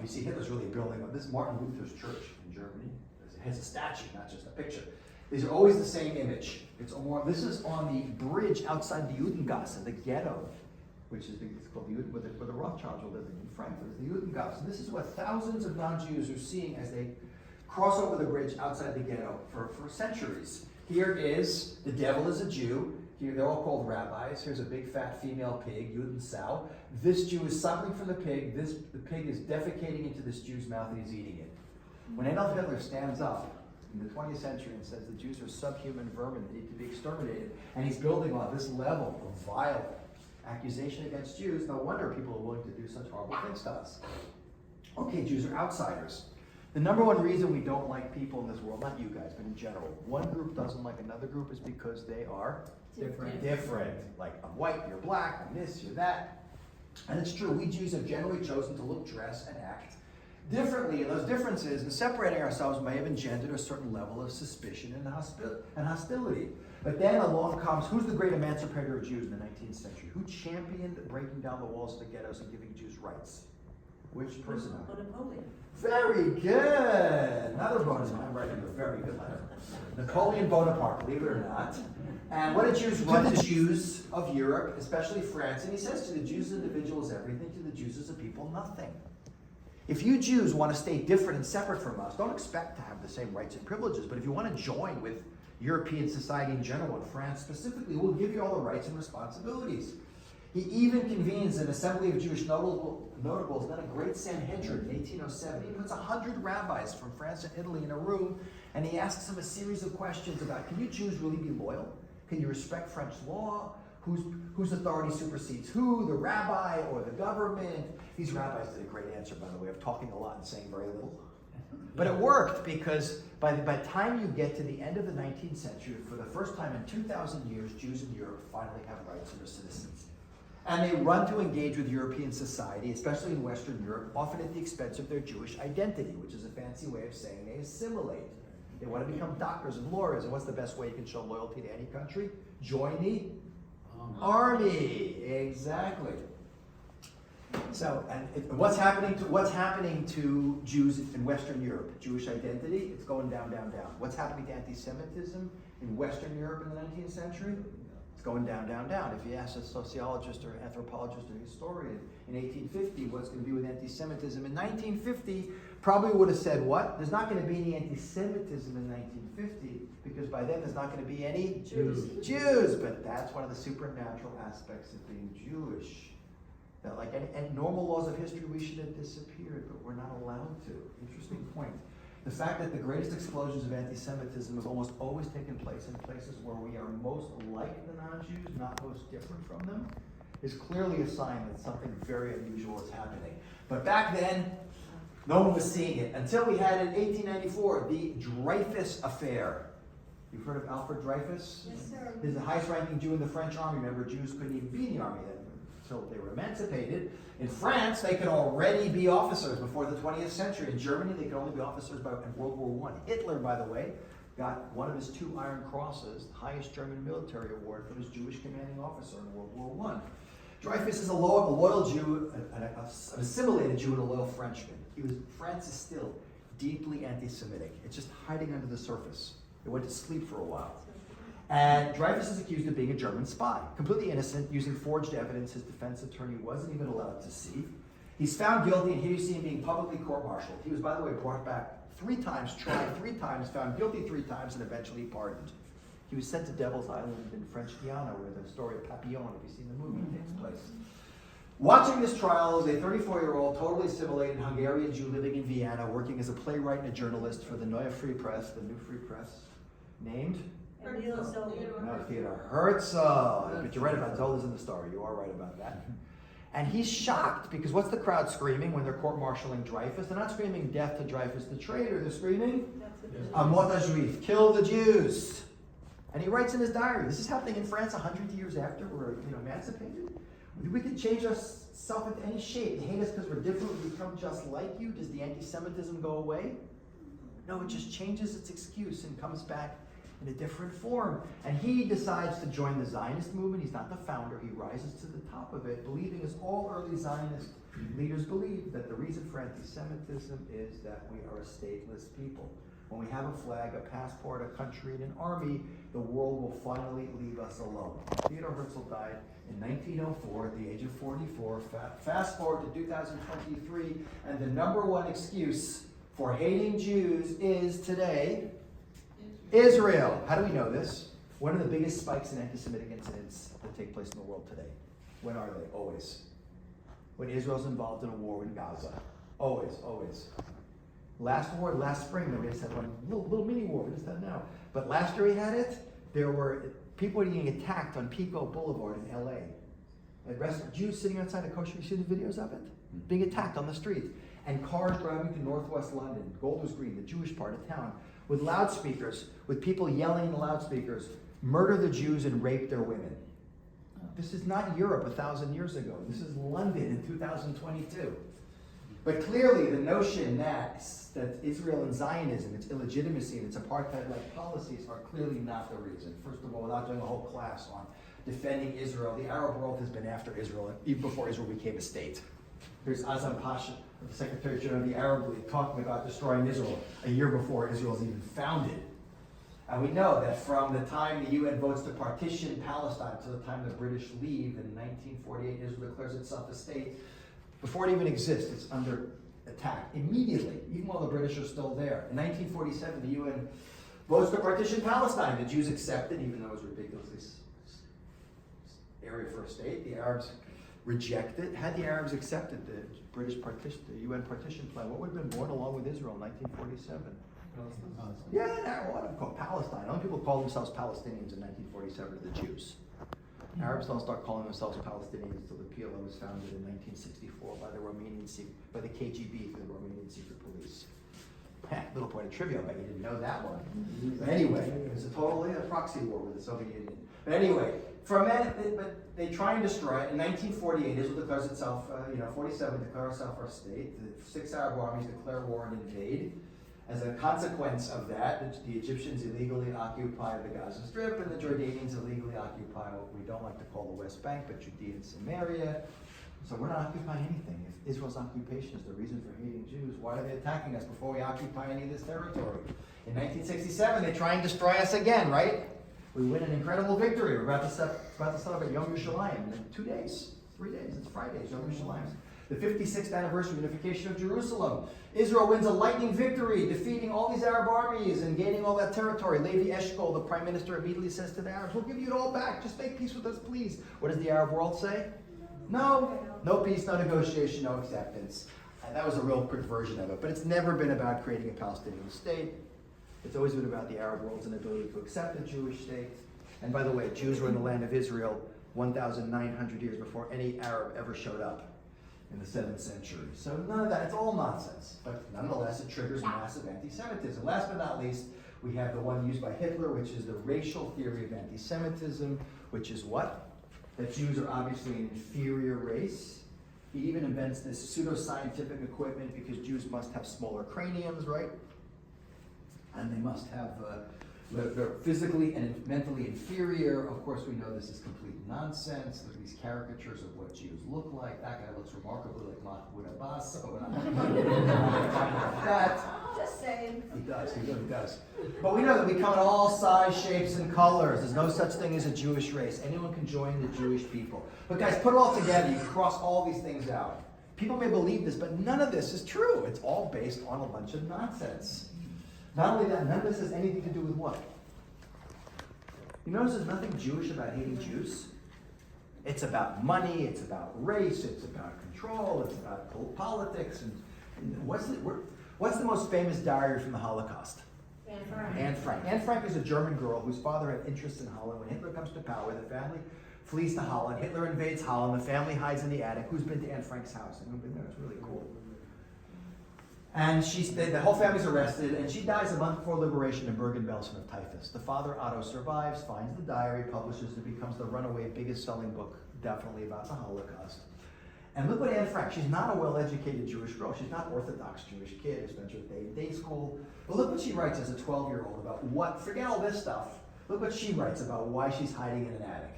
[SPEAKER 2] You see Hitler's really building up. This is Martin Luther's church in Germany. It has a statue, not just a picture. These are always the same image. This is on the bridge outside the Judengasse, the ghetto which is it's called the where the Rothschilds were living in Frankfurt, is the Judengasse. And this is what thousands of non-Jews are seeing as they cross over the bridge outside the ghetto for centuries. Here is the devil is a Jew. Here they're all called rabbis. Here's a big fat female pig, Judensau. This Jew is suckling from the pig. The pig is defecating into this Jew's mouth and he's eating it. When Adolf Hitler stands up in the 20th century and says the Jews are subhuman vermin that need to be exterminated, and he's building on this level of vile accusation against Jews, no wonder people are willing to do such horrible things to us. Okay, Jews are outsiders. The number one reason we don't like people in this world, not you guys, but in general, one group doesn't like another group is because they are different. Like, I'm white, you're black, I'm this, you're that. And it's true, we Jews have generally chosen to look, dress, and act differently. And those differences and separating ourselves may have engendered a certain level of suspicion and hostility. But then along comes, who's the great emancipator of Jews in the 19th century? Who championed breaking down the walls of the ghettos and giving Jews rights? Which person?
[SPEAKER 5] Napoleon.
[SPEAKER 2] Very good. Another bonus. I'm writing a very good letter. Napoleon Bonaparte, believe it or not. And what did Jews run to the Jews of Europe, especially France? And he says to the Jews, individual is everything, to the Jews as a people, nothing. If you Jews want to stay different and separate from us, don't expect to have the same rights and privileges. But if you want to join with European society in general, and France specifically, we'll give you all the rights and responsibilities. He even convenes an assembly of Jewish notables, then a great Sanhedrin in 1807. He puts 100 rabbis from France and Italy in a room, and he asks them a series of questions about, can you Jews really be loyal? Can you respect French law? Whose authority supersedes who, the rabbi or the government? These rabbis did a great answer, by the way, of talking a lot and saying very little. But it worked, because by the time you get to the end of the 19th century, for the first time in 2,000 years, Jews in Europe finally have rights and are citizens. And they run to engage with European society, especially in Western Europe, often at the expense of their Jewish identity, which is a fancy way of saying they assimilate. They want to become doctors and lawyers, and what's the best way you can show loyalty to any country? Join the army. Exactly. So, and what's happening to Jews in Western Europe? Jewish identity, it's going down, down, down. What's happening to anti-Semitism in Western Europe in the 19th century? It's going down, down, down. If you ask a sociologist or anthropologist or historian in 1850 what's going to be with anti-Semitism in 1950, probably would have said what? There's not going to be any anti-Semitism in 1950 because by then there's not going to be any Jews. But that's one of the supernatural aspects of being Jewish. That like any normal laws of history, we should have disappeared, but we're not allowed to. Interesting point. The fact that the greatest explosions of anti-Semitism have almost always taken place in places where we are most like the non-Jews, not most different from them, is clearly a sign that something very unusual is happening. But back then, no one was seeing it until we had in 1894 the Dreyfus Affair. You've heard of Alfred Dreyfus?
[SPEAKER 5] Yes, sir.
[SPEAKER 2] He's the highest ranking Jew in the French army. Remember, Jews couldn't even be in the army then until they were emancipated. In France, they could already be officers before the 20th century. In Germany, they could only be officers in World War I. Hitler, by the way, got one of his 2 Iron Crosses, the highest German military award, for his Jewish commanding officer in World War I. Dreyfus is a loyal Jew, an assimilated Jew, and a loyal Frenchman. France is still deeply anti-Semitic. It's just hiding under the surface. It went to sleep for a while. And Dreyfus is accused of being a German spy, completely innocent, using forged evidence his defense attorney wasn't even allowed to see. He's found guilty, and here you see him being publicly court-martialed. He was, by the way, brought back 3 times, tried 3 times, found guilty 3 times, and eventually pardoned. He was sent to Devil's Island in French Guiana, where the story of Papillon, if you've seen the movie, takes place. Watching this trial is a 34-year-old, totally assimilated Hungarian Jew living in Vienna, working as a playwright and a journalist for the Neue Free Press, the New Free Press, named?
[SPEAKER 5] Emil Zola.
[SPEAKER 2] No, Theodor Herzl. But you're right about Zola's in the story. You are right about that. And he's shocked because what's the crowd screaming when they're court-martialing Dreyfus? They're not screaming death to Dreyfus the traitor. They're screaming, "A mort à juif, kill the Jews." And he writes in his diary, this is happening in France 100 years after we're emancipated. We can change ourselves into any shape. They hate us because we're different. We become just like you. Does the anti-Semitism go away? No, it just changes its excuse and comes back in a different form. And he decides to join the Zionist movement. He's not the founder. He rises to the top of it, believing, as all early Zionist leaders believed, that the reason for anti-Semitism is that we are a stateless people. When we have a flag, a passport, a country, and an army, the world will finally leave us alone. Theodore Herzl died in 1904 at the age of 44. Fast forward to 2023, and the number one excuse for hating Jews is today Israel. How do we know this? One of the biggest spikes in anti-Semitic incidents that take place in the world today. When are they? Always. When Israel's involved in a war in Gaza. Always, always. Last spring, we just had one little mini war, we just had now. But last year we had it, there were people getting attacked on Pico Boulevard in LA. Jews sitting outside a kosher, you see the videos of it? Being attacked on the street. And cars driving to northwest London, Golders Green, the Jewish part of town, with loudspeakers, with people yelling in the loudspeakers, murder the Jews and rape their women. This is not Europe 1,000 years ago. This is London in 2022. But clearly the notion that Israel and Zionism, its illegitimacy and its apartheid-like policies are clearly not the reason. First of all, without doing a whole class on defending Israel, the Arab world has been after Israel even before Israel became a state. There's Azam Pasha, the Secretary General of the Arab League, talking about destroying Israel a year before Israel is even founded. And we know that from the time the UN votes to partition Palestine to the time the British leave in 1948, Israel declares itself a state. Before it even exists, it's under attack immediately, even while the British are still there. In 1947, the UN votes to partition Palestine. The Jews accept it, even though it was ridiculously area for a state. The Arabs reject it. Had the Arabs accepted the British partition, the UN partition plan, what would have been born along with Israel in 1947? Yeah, what do called Palestine? Only people called themselves Palestinians in 1947 are the Jews. Arabs don't start calling themselves Palestinians until the PLO was founded in 1964 by the by the KGB, the Romanian secret police. Little point of trivia, but you didn't know that one. But anyway, it was a totally a proxy war with the Soviet Union. But anyway, from that, but they try and destroy it. In 1948, Israel declares itself, 47 declares itself our state. The 6 Arab armies declare war and invade. As a consequence of that, the Egyptians illegally occupy the Gaza Strip, and the Jordanians illegally occupy what we don't like to call the West Bank, but Judea and Samaria. So we're not occupying anything. If Israel's occupation is the reason for hating Jews, why are they attacking us before we occupy any of this territory? In 1967, they try and destroy us again, right? We win an incredible victory. We're about to celebrate Yom Yerushalayim in 3 days. It's Friday, Yom Yerushalayim. The 56th anniversary unification of Jerusalem. Israel wins a lightning victory, defeating all these Arab armies and gaining all that territory. Levi Eshkol, the prime minister, immediately says to the Arabs, we'll give you it all back. Just make peace with us, please. What does the Arab world say? No peace, no negotiation, no acceptance. And that was a real quick version of it. But it's never been about creating a Palestinian state. It's always been about the Arab world's inability to accept a Jewish state. And by the way, Jews were in the land of Israel 1,900 years before any Arab ever showed up in the 7th century. So none of that, it's all nonsense. But nonetheless, it triggers massive anti-Semitism. Last but not least, we have the one used by Hitler, which is the racial theory of anti-Semitism, which is what? That Jews are obviously an inferior race. He even invents this pseudo-scientific equipment because Jews must have smaller craniums, right? And they must have, they're physically and mentally inferior. Of course, we know this is complete nonsense. Look at these caricatures of what Jews look like. That guy looks remarkably like Mahmoud Abbas. So we're not that.
[SPEAKER 5] Just saying.
[SPEAKER 2] He does, he really does. But we know that we come in all size, shapes, and colors. There's no such thing as a Jewish race. Anyone can join the Jewish people. But guys, put it all together. You can cross all these things out. People may believe this, but none of this is true. It's all based on a bunch of nonsense. Not only that, none of this has anything to do with what? You notice there's nothing Jewish about hating Jews? It's about money, it's about race, it's about control, it's about politics. And what's the most famous diary from the Holocaust?
[SPEAKER 5] Anne Frank.
[SPEAKER 2] Anne Frank. Anne Frank is a German girl whose father had interests in Holland. When Hitler comes to power, the family flees to Holland. Hitler invades Holland. The family hides in the attic. Who's been to Anne Frank's house? Anyone been there? It's really cool. And the whole family's arrested, and she dies a month before liberation in Bergen-Belsen of typhus. The father, Otto, survives, finds the diary, publishes it, becomes the runaway biggest selling book, definitely about the Holocaust. And look what Anne Frank, she's not a well-educated Jewish girl. She's not an Orthodox Jewish kid who spent her day in day school. But look what she writes as a 12-year-old about forget all this stuff. Look what she writes about why she's hiding in an attic.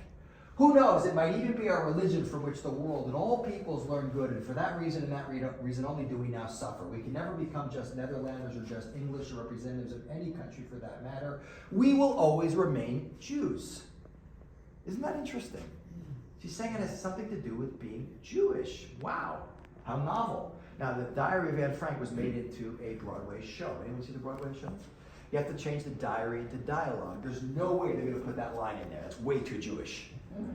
[SPEAKER 2] Who knows, it might even be our religion from which the world and all peoples learn good, and for that reason and that reason only do we now suffer. We can never become just Netherlanders or just English or representatives of any country for that matter. We will always remain Jews. Isn't that interesting? She's saying it has something to do with being Jewish. Wow, how novel. Now, the Diary of Anne Frank was made into a Broadway show. Anyone see the Broadway show? You have to change the diary into dialogue. There's no way they're going to put that line in there. That's way too Jewish.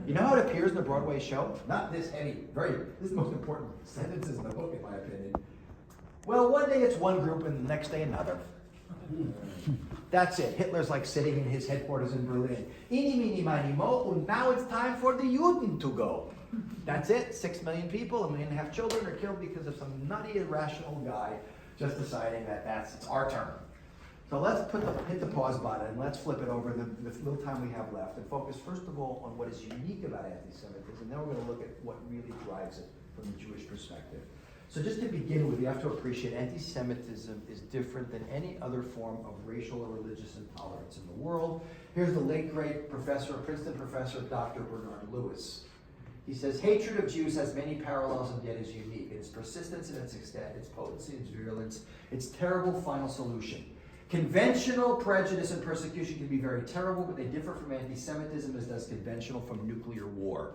[SPEAKER 2] You know how it appears in the Broadway show? Not this heavy. This is the most important sentences in the book, in my opinion. Well, one day it's one group and the next day another. That's it. Hitler's like sitting in his headquarters in Berlin. Eeny, meeny, miny, mo, and now it's time for the Juden to go. That's it. 6 million people, 1.5 million children are killed because of some nutty, irrational guy just deciding that it's our turn. So let's hit the pause button and let's flip it over the little time we have left and focus first of all on what is unique about anti-Semitism, and then we're going to look at what really drives it from the Jewish perspective. So just to begin with, you have to appreciate anti-Semitism is different than any other form of racial or religious intolerance in the world. Here's the late great professor, Princeton professor, Dr. Bernard Lewis. He says, hatred of Jews has many parallels and yet is unique in its persistence and its extent, its potency and its virulence, its terrible final solution. Conventional prejudice and persecution can be very terrible, but they differ from anti-Semitism as does conventional from nuclear war.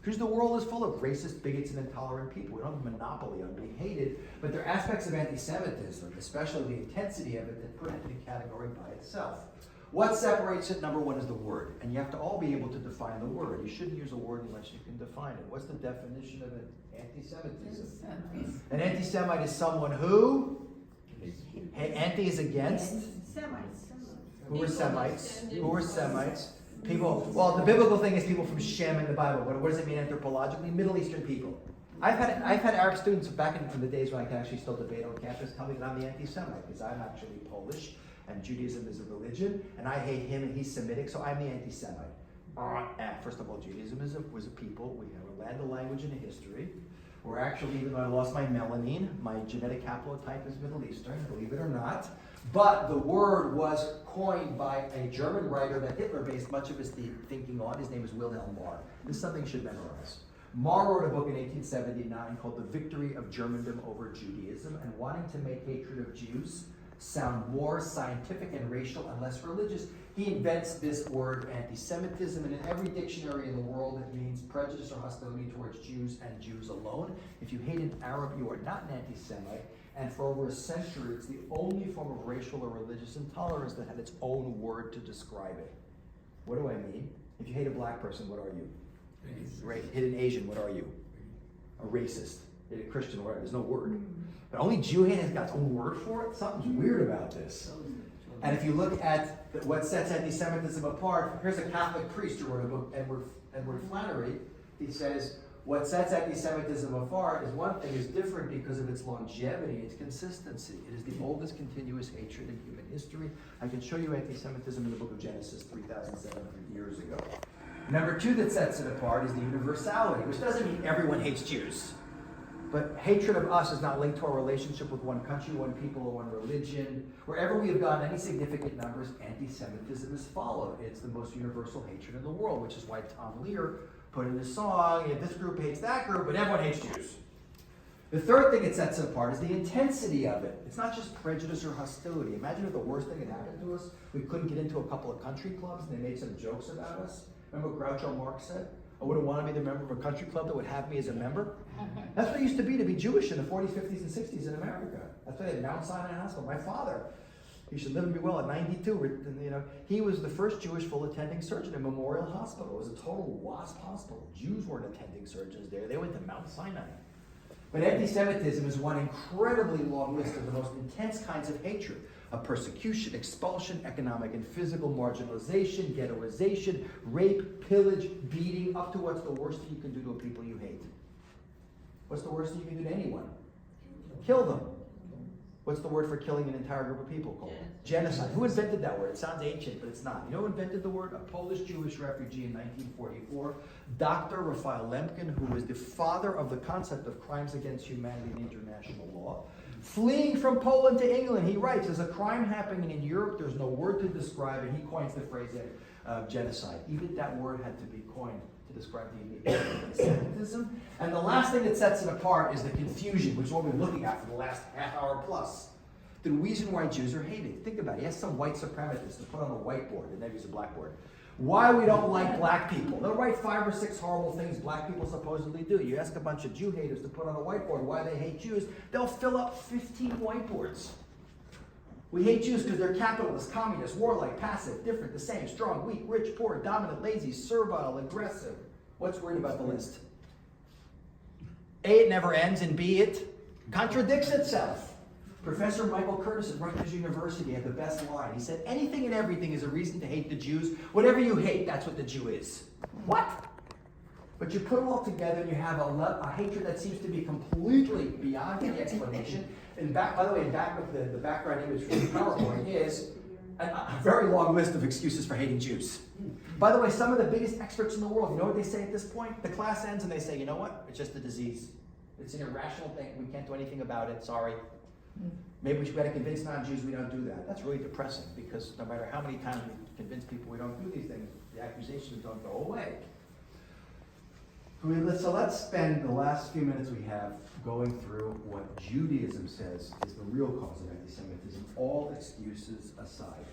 [SPEAKER 2] Because the world is full of racist, bigots, and intolerant people. We don't have a monopoly on being hated, but there are aspects of anti-Semitism, especially the intensity of it, that put it in a category by itself. What separates it? Number one is the word, and you have to all be able to define the word. You shouldn't use a word unless you can define it. What's the definition of an anti-Semitism? An anti-Semite is someone who? Anti is against.
[SPEAKER 5] Semites.
[SPEAKER 2] Who are Semites? Who are Semites? People. Well, the biblical thing is people from Shem in the Bible. What does it mean anthropologically? Middle Eastern people. I've had Arab students back in the days when I can actually still debate on campus tell me that I'm the anti-Semite because I'm actually Polish and Judaism is a religion and I hate him and he's Semitic, so I'm the anti-Semite. First of all, Judaism was a people. We have a land, a language, and a history. We're actually, even though I lost my melanin, my genetic haplotype is Middle Eastern, believe it or not. But the word was coined by a German writer that Hitler based much of his thinking on. His name is Wilhelm Marr. This is something you should memorize. Marr wrote a book in 1879 called The Victory of Germandom Over Judaism, and wanting to make hatred of Jews sound more scientific and racial and less religious, he invents this word anti-Semitism, and in every dictionary in the world it means prejudice or hostility towards Jews and Jews alone. If you hate an Arab, you are not an anti-Semite, and for over a century it's the only form of racial or religious intolerance that had its own word to describe it. What do I mean? If you hate a black person, what are you? Great. Hate an Asian, what are you? A racist. Hate a Christian, whatever. There's no word. But only Jew hate has got its own word for it? Something's weird about this. And if you look at what sets anti-Semitism apart, here's a Catholic priest who wrote a book, Edward Flannery. He says, what sets anti-Semitism apart is one thing is different because of its longevity, its consistency. It is the oldest continuous hatred in human history. I can show you anti-Semitism in the book of Genesis 3,700 years ago. Number two that sets it apart is the universality, which doesn't mean everyone hates Jews. But hatred of us is not linked to our relationship with one country, one people, or one religion. Wherever we have gotten any significant numbers, anti-Semitism is followed. It's the most universal hatred in the world, which is why Tom Lear put in his song, this group hates that group, but everyone hates Jews. The third thing it sets it apart is the intensity of it. It's not just prejudice or hostility. Imagine if the worst thing had happened to us, we couldn't get into a couple of country clubs and they made some jokes about us. Remember what Groucho Marx said? I wouldn't want to be the member of a country club that would have me as a member. That's what it used to be Jewish in the 40s, 50s, and 60s in America. That's why they had Mount Sinai Hospital. My father, he should live and be well at 92. He was the first Jewish full attending surgeon at Memorial Hospital. It was a total WASP hospital. Jews weren't attending surgeons there. They went to Mount Sinai. But anti-Semitism is one incredibly long list of the most intense kinds of hatred, of persecution, expulsion, economic and physical marginalization, ghettoization, rape, pillage, beating, up to what's the worst thing you can do to a people you hate. What's the worst thing you can do to anyone? Kill them. What's the word for killing an entire group of people called? Genocide. Who invented that word? It sounds ancient, but it's not. You know who invented the word? A Polish-Jewish refugee in 1944, Dr. Raphael Lemkin, who was the father of the concept of crimes against humanity and international law. Fleeing from Poland to England, he writes, there's a crime happening in Europe, there's no word to describe it. He coins the phrase genocide. Even that word had to be coined to describe the anti-Semitism. And the last thing that sets it apart is the confusion, which is what we've been looking at for the last half hour plus. The reason why Jews are hated. Think about it. He has some white supremacist to put on a whiteboard, and maybe it's a blackboard. Why we don't like black people. They'll write 5 or 6 horrible things black people supposedly do. You ask a bunch of Jew haters to put on a whiteboard why they hate Jews, they'll fill up 15 whiteboards. We hate Jews because they're capitalist, communist, warlike, passive, different, the same, strong, weak, rich, poor, dominant, lazy, servile, aggressive. What's weird about the list? A, it never ends, and B, it contradicts itself. Professor Michael Curtis at Rutgers University had the best line. He said, anything and everything is a reason to hate the Jews. Whatever you hate, that's what the Jew is. What? But you put it all together and you have a hatred that seems to be completely beyond any explanation. And by the way, back with the background image from the PowerPoint is a very long list of excuses for hating Jews. By the way, some of the biggest experts in the world, you know what they say at this point? The class ends and they say, you know what? It's just a disease. It's an irrational thing. We can't do anything about it. Sorry. Maybe we should better convince non-Jews we don't do that. That's really depressing because no matter how many times we convince people we don't do these things, the accusations don't go away. So let's spend the last few minutes we have going through what Judaism says is the real cause of anti-Semitism, all excuses aside.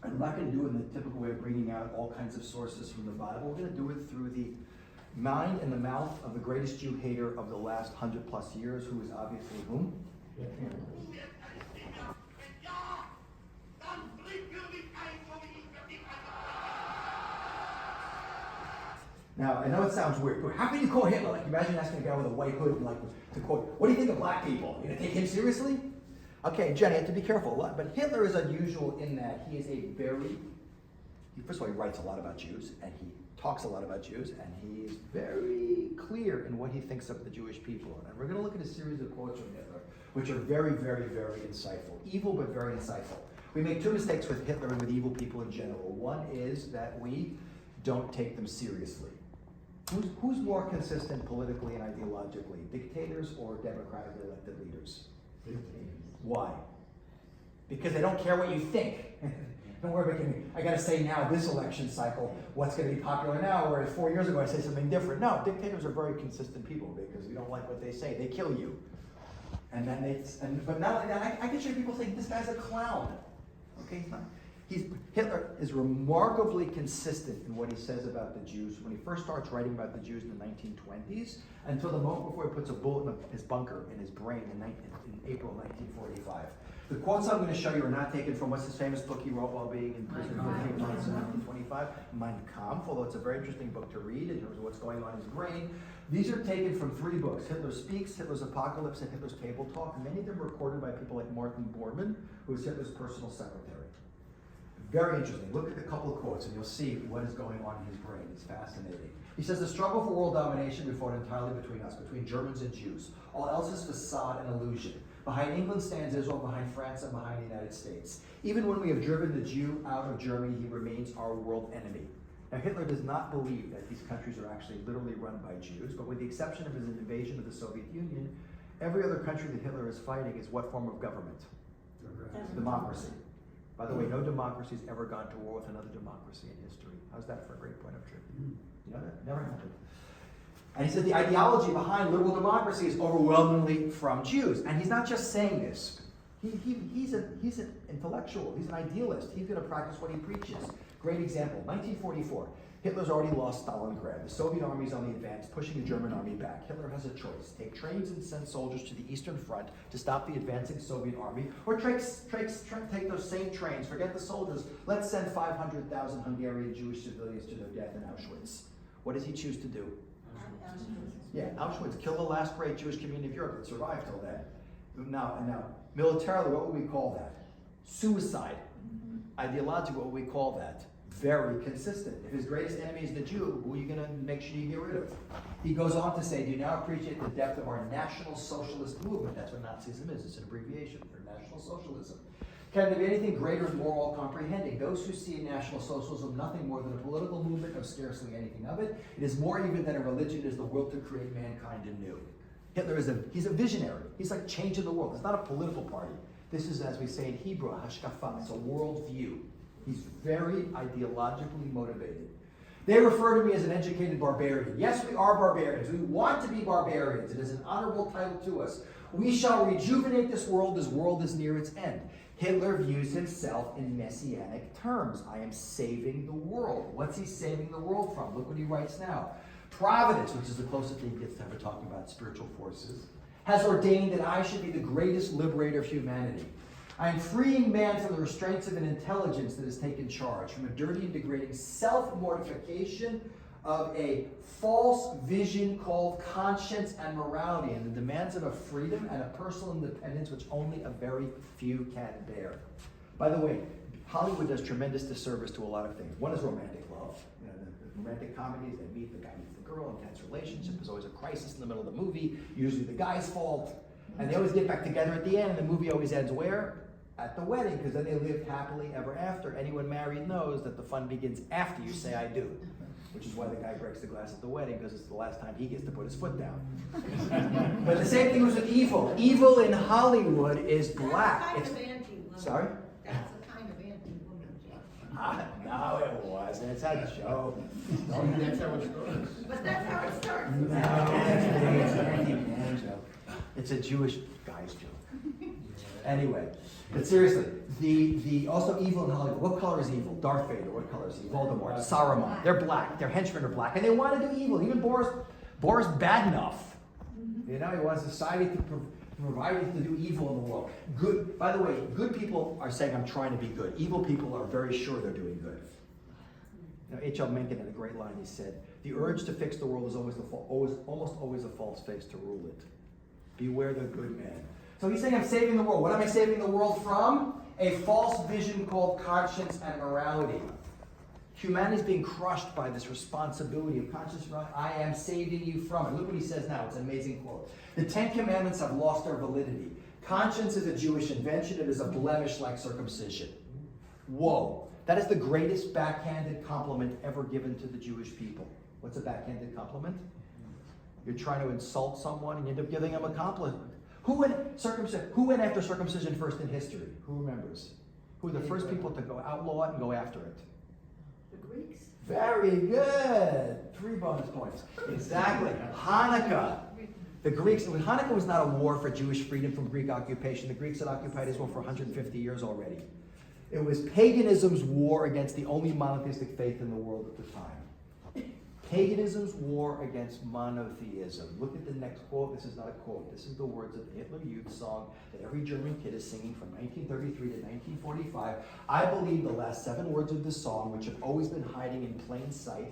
[SPEAKER 2] I'm not going to do it in the typical way of bringing out all kinds of sources from the Bible. We're going to do it through the mind and the mouth of the greatest Jew hater of the last 100+ years, who is obviously whom? Now, I know it sounds weird, but how can you call Hitler? Like, imagine asking a guy with a white hood, like, to quote, what do you think of black people? You gonna take him seriously? Okay, Jenny, you have to be careful. But Hitler is unusual in that he is first of all, he writes a lot about Jews, and he talks a lot about Jews, and he is very clear in what he thinks of the Jewish people. And we're going to look at a series of quotes from Hitler, which are very, very, very insightful. Evil, but very insightful. We make 2 mistakes with Hitler and with evil people in general. One is that we don't take them seriously. Who's more consistent politically and ideologically, dictators or democratically elected leaders? Why? Because they don't care what you think. Don't worry about me. I got to say now, this election cycle, what's going to be popular now, whereas 4 years ago I say something different. No, dictators are very consistent people because you don't like what they say. They kill you. And then but now I can show people saying this guy's a clown. Okay, Hitler is remarkably consistent in what he says about the Jews when he first starts writing about the Jews in the 1920s until the moment before he puts a bullet in his bunker in his brain in April 1945. The quotes I'm going to show you are not taken from what's his famous book he wrote while being in prison for 8 months in 1925, Mein Kampf, although it's a very interesting book to read in terms of what's going on in his brain. These are taken from 3 books, Hitler Speaks, Hitler's Apocalypse, and Hitler's Table Talk. Many of them were recorded by people like Martin Bormann, who was Hitler's personal secretary. Very interesting. Look at a couple of quotes and you'll see what is going on in his brain. It's fascinating. He says, the struggle for world domination we fought entirely between us, between Germans and Jews. All else is facade and illusion. Behind England stands Israel, behind France and behind the United States. Even when we have driven the Jew out of Germany, he remains our world enemy. Now, Hitler does not believe that these countries are actually literally run by Jews, but with the exception of his invasion of the Soviet Union, every other country that Hitler is fighting is what form of government? Democracy. By the way, no democracy has ever gone to war with another democracy in history. How's that for a great point of truth? You know that? Never happened. And he said the ideology behind liberal democracy is overwhelmingly from Jews. And he's not just saying this. He's an intellectual. He's an idealist. He's going to practice what he preaches. Great example. 1944. Hitler's already lost Stalingrad. The Soviet army's on the advance, pushing the German army back. Hitler has a choice. Take trains and send soldiers to the Eastern Front to stop the advancing Soviet army, or take those same trains, forget the soldiers, let's send 500,000 Hungarian Jewish civilians to their death in Auschwitz. What does he choose to do? Yeah, Auschwitz, kill the last great Jewish community of Europe that survived till then. Now, militarily, what would we call that? Suicide. Ideologically, what would we call that? Very consistent. If his greatest enemy is the Jew, who are you going to make sure you get rid of? He goes on to say, do you now appreciate the depth of our National Socialist movement? That's what Nazism is. It's an abbreviation for National Socialism. Can there be anything greater and more all-comprehending? Those who see in National Socialism nothing more than a political movement of scarcely anything of it. It is more even than a religion. It is the will to create mankind anew. Hitler he's a visionary. He's like changing the world. It's not a political party. This is, as we say in Hebrew, hashkafa. It's a worldview. He's very ideologically motivated. They refer to me as an educated barbarian. Yes, we are barbarians. We want to be barbarians. It is an honorable title to us. We shall rejuvenate this world is near its end. Hitler views himself in messianic terms. I am saving the world. What's he saving the world from? Look what he writes now. Providence, which is the closest thing he gets to ever talking about spiritual forces, has ordained that I should be the greatest liberator of humanity. I am freeing man from the restraints of an intelligence that has taken charge, from a dirty and degrading self-mortification of a false vision called conscience and morality, and the demands of a freedom and a personal independence which only a very few can bear. By the way, Hollywood does tremendous disservice to a lot of things. One is romantic love. You know, the romantic comedies, the guy meets the girl, intense relationship, there's always a crisis in the middle of the movie, usually the guy's fault, and they always get back together at the end, and the movie always ends where? At the wedding, because then they lived happily ever after. Anyone married knows that the fun begins after you say I do, which is why the guy breaks the glass at the wedding, because it's the last time he gets to put his foot down. But the same thing was with evil. Evil in Hollywood is black.
[SPEAKER 7] That's a kind of anti-woman.
[SPEAKER 2] Sorry?
[SPEAKER 7] That's a kind of anti-woman.
[SPEAKER 2] No, it wasn't. It's a joke.
[SPEAKER 4] That's how it starts.
[SPEAKER 7] But that's how it starts.
[SPEAKER 2] No, it's an anti-man joke. It's a Jewish guy's joke. Anyway, but seriously, the also evil in Hollywood. What color is evil? Darth Vader. What color is he? Voldemort. Saruman. They're black. Their henchmen are black, and they want to do evil. Even Boris Badenoff. You know, he wants society to provide to do evil in the world. Good. By the way, good people are saying I'm trying to be good. Evil people are very sure they're doing good. You know, H.L. Mencken had a great line. He said, "The urge to fix the world is almost always a false face to rule it. Beware the good man." So he's saying I'm saving the world. What am I saving the world from? A false vision called conscience and morality. Humanity is being crushed by this responsibility of conscience and morality. I am saving you from it. Look what he says now. It's an amazing quote. The Ten Commandments have lost their validity. Conscience is a Jewish invention. It is a blemish like circumcision. Whoa. That is the greatest backhanded compliment ever given to the Jewish people. What's a backhanded compliment? You're trying to insult someone and you end up giving them a compliment. Who went after circumcision first in history? Who remembers? Who were the first people to go outlaw it and go after it?
[SPEAKER 7] The Greeks.
[SPEAKER 2] Very good. 3 bonus points. Exactly. Hanukkah. The Greeks, Hanukkah was not a war for Jewish freedom from Greek occupation. The Greeks had occupied Israel for 150 years already. It was paganism's war against the only monotheistic faith in the world at the time. Paganism's war against monotheism. Look at the next quote. This is not a quote. This is the words of the Hitler Youth song that every German kid is singing from 1933 to 1945. I believe the last 7 words of this song, which have always been hiding in plain sight,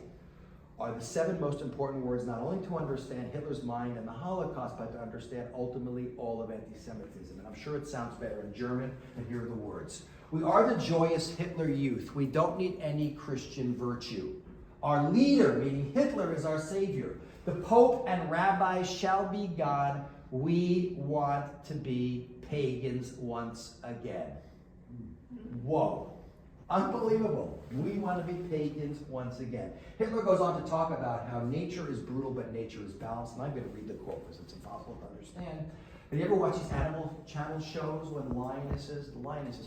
[SPEAKER 2] are the 7 most important words, not only to understand Hitler's mind and the Holocaust, but to understand ultimately all of anti-Semitism. And I'm sure it sounds better in German, and here are the words. We are the joyous Hitler Youth. We don't need any Christian virtue. Our leader, meaning Hitler, is our savior. The Pope and rabbis shall be God. We want to be pagans once again. Whoa. Unbelievable. We want to be pagans once again. Hitler goes on to talk about how nature is brutal, but nature is balanced. And I'm going to read the quote because it's impossible to understand. Have you ever watched these Animal Channel shows when the lionesses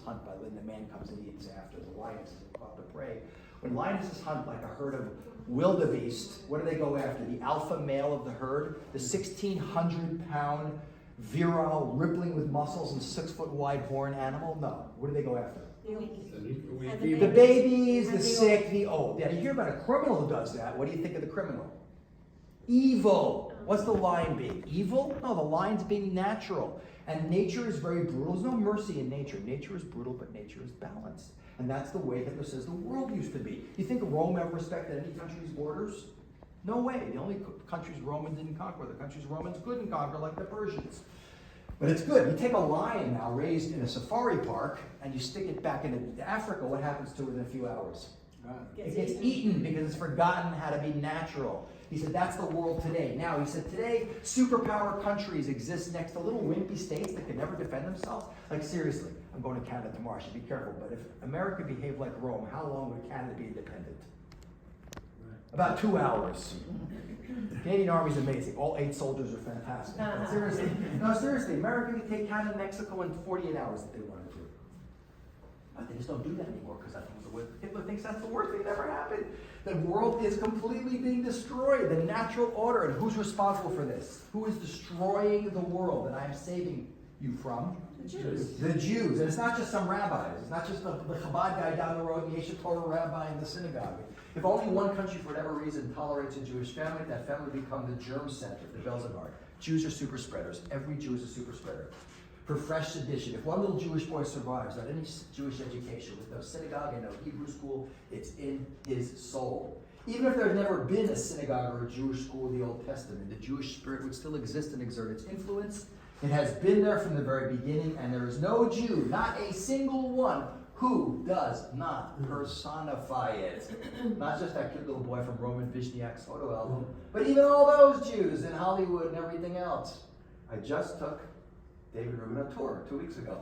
[SPEAKER 2] hunt, by when the man comes and eats after the lionesses are caught to prey? When lionesses hunt like a herd of wildebeest, what do they go after? The alpha male of the herd, the 1,600-pound, virile, rippling with muscles and 6-foot-wide horn animal? No. What do they go after? The babies, the sick, the old. Yeah, you hear about a criminal who does that. What do you think of the criminal? Evil. What's the line being? Evil? No, the line's being natural. And nature is very brutal. There's no mercy in nature. Nature is brutal, but nature is balanced. And that's the way Hitler says the world used to be. You think Rome ever respected any country's borders? No way. The only countries Romans didn't conquer, the countries Romans couldn't conquer, like the Persians. But it's good. You take a lion now raised in a safari park and you stick it back into Africa, what happens to it in a few hours? It gets eaten because it's forgotten how to be natural. He said that's the world today. Now, he said today, superpower countries exist next to little wimpy states that can never defend themselves. Like seriously, I'm going to Canada tomorrow, I should be careful, but if America behaved like Rome, how long would Canada be independent? About 2 hours. The Canadian Army's amazing. All 8 soldiers are fantastic. But seriously, America could take Canada and Mexico in 48 hours if they wanted to.
[SPEAKER 8] But they just don't do that anymore because Hitler thinks that's the worst thing that ever happened. The world is completely being destroyed, the natural order. And who's responsible for this? Who is destroying the world that I'm saving you from?
[SPEAKER 5] The Jews.
[SPEAKER 8] The Jews. And it's not just some rabbis. It's not just the Chabad guy down the road, the Yeshiva Torah rabbi in the synagogue. If only one country, for whatever reason, tolerates a Jewish family, that family would become the germ center, the Belzebub. Jews are super spreaders. Every Jew is a super spreader. For fresh sedition, if one little Jewish boy survives without any Jewish education, with no synagogue and no Hebrew school, it's in his soul. Even if there's never been a synagogue or a Jewish school in the Old Testament, the Jewish spirit would still exist and exert its influence. It has been there from the very beginning, and there is no Jew, not a single one, who does not personify it. Not just that cute little boy from Roman Vishniak's photo album, but even all those Jews in Hollywood and everything else. I just took David Rubin on tour 2 weeks ago.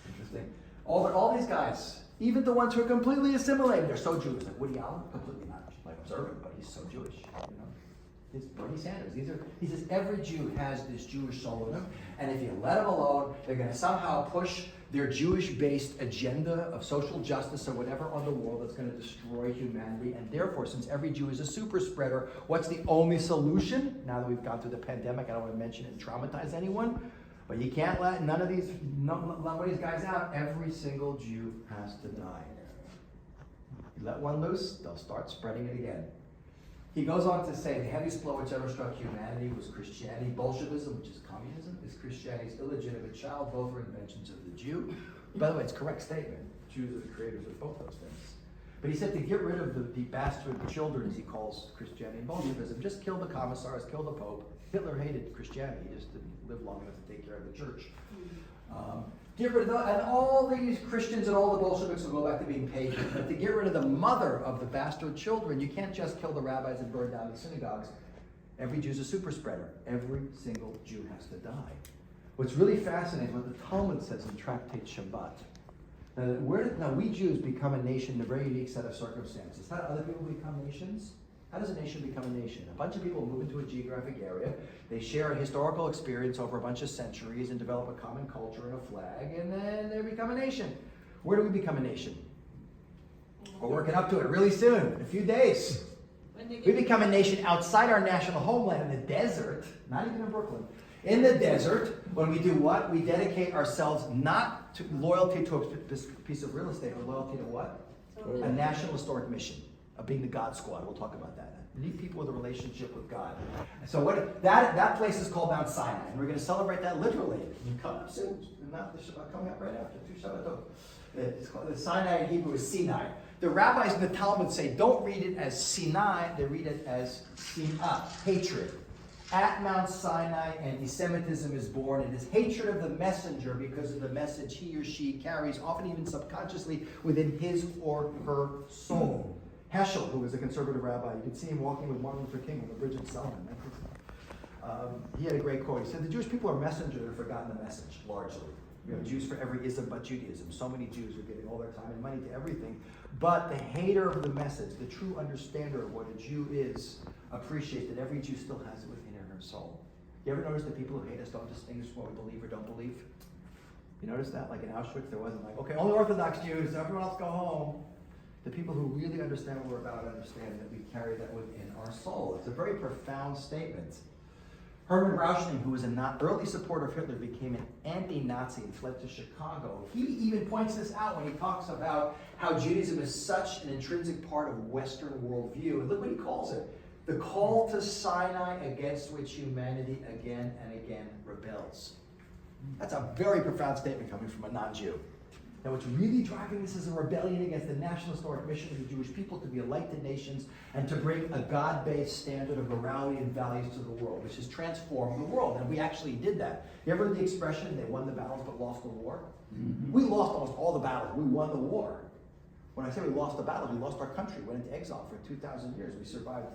[SPEAKER 8] Interesting. All these guys, even the ones who are completely assimilated, they're so Jewish. Like Woody Allen, completely not like observant, but he's so Jewish. You know, it's Bernie Sanders. He says every Jew has this Jewish soul in them, and if you let them alone, they're going to somehow push their Jewish-based agenda of social justice or whatever on the world that's going to destroy humanity. And therefore, since every Jew is a super spreader, what's the only solution? Now that we've gone through the pandemic, I don't want to mention it and traumatize anyone. But you can't let none of these guys out. Every single Jew has to die. You let one loose, they'll start spreading it again. He goes on to say the heaviest blow which ever struck humanity was Christianity. Bolshevism, which is communism, is Christianity's illegitimate child. Both are inventions of the Jew. By the way, it's a correct statement. Jews are the creators of both those things. But he said to get rid of the bastard children, as he calls Christianity and Bolshevism, just kill the commissars, kill the Pope. Hitler hated Christianity. He just didn't live long enough to take care of the church. Get rid of that, and all these Christians and all the Bolsheviks will go back to being pagan. But to get rid of the mother of the bastard children, you can't just kill the rabbis and burn down the synagogues. Every Jew's a super spreader. Every single Jew has to die. What's really fascinating is what the Talmud says in Tractate Shabbat. Now, we Jews become a nation in a very unique set of circumstances. How do other people become nations? How does a nation become a nation? A bunch of people move into a geographic area, they share a historical experience over a bunch of centuries and develop a common culture and a flag, and then they become a nation. Where do we become a nation? We're working up to it really soon, in a few days. We become a nation outside our national homeland in the desert, not even in Brooklyn. In the desert, when we do what? We dedicate ourselves not to loyalty to a piece of real estate, but loyalty to what? A national historic mission of being the God Squad. We'll talk about that. We need people with a relationship with God. So that place is called Mount Sinai, and we're going to celebrate that literally. Coming up soon. Not the Shabbat, coming up right after 2 Shabbatot. It's called, the Sinai in Hebrew is Sinai. The rabbis in the Talmud say don't read it as Sinai, they read it as Sinah, hatred. At Mount Sinai, anti-Semitism is born. It is hatred of the messenger because of the message he or she carries, often even subconsciously, within his or her soul. Heschel, who was a conservative rabbi, you could see him walking with Martin Luther King on the bridge in Selma. He had a great quote. He said, the Jewish people are messengers who have forgotten the message, largely. We have Jews for every ism but Judaism. So many Jews are giving all their time and money to everything. But the hater of the message, the true understander of what a Jew is, appreciate that every Jew still has it within her soul. You ever notice that people who hate us don't distinguish what we believe or don't believe? You notice that? Like in Auschwitz, there wasn't like, okay, only Orthodox Jews, everyone else go home. The people who really understand what we're about understand that we carry that within our soul. It's a very profound statement. Herman Rauschning, who was an early supporter of Hitler, became an anti-Nazi and fled to Chicago. He even points this out when he talks about how Judaism is such an intrinsic part of Western worldview. And look what he calls it. The call to Sinai against which humanity again and again rebels. That's a very profound statement coming from a non-Jew. Now what's really driving this is a rebellion against the national historic mission of the Jewish people to be a light to nations and to bring a God-based standard of morality and values to the world, which has transformed the world. And we actually did that. You ever heard the expression, they won the battles but lost the war? Mm-hmm. We lost almost all the battles. We won the war. When I say we lost the battles, we lost our country, went into exile for 2,000 years. We survived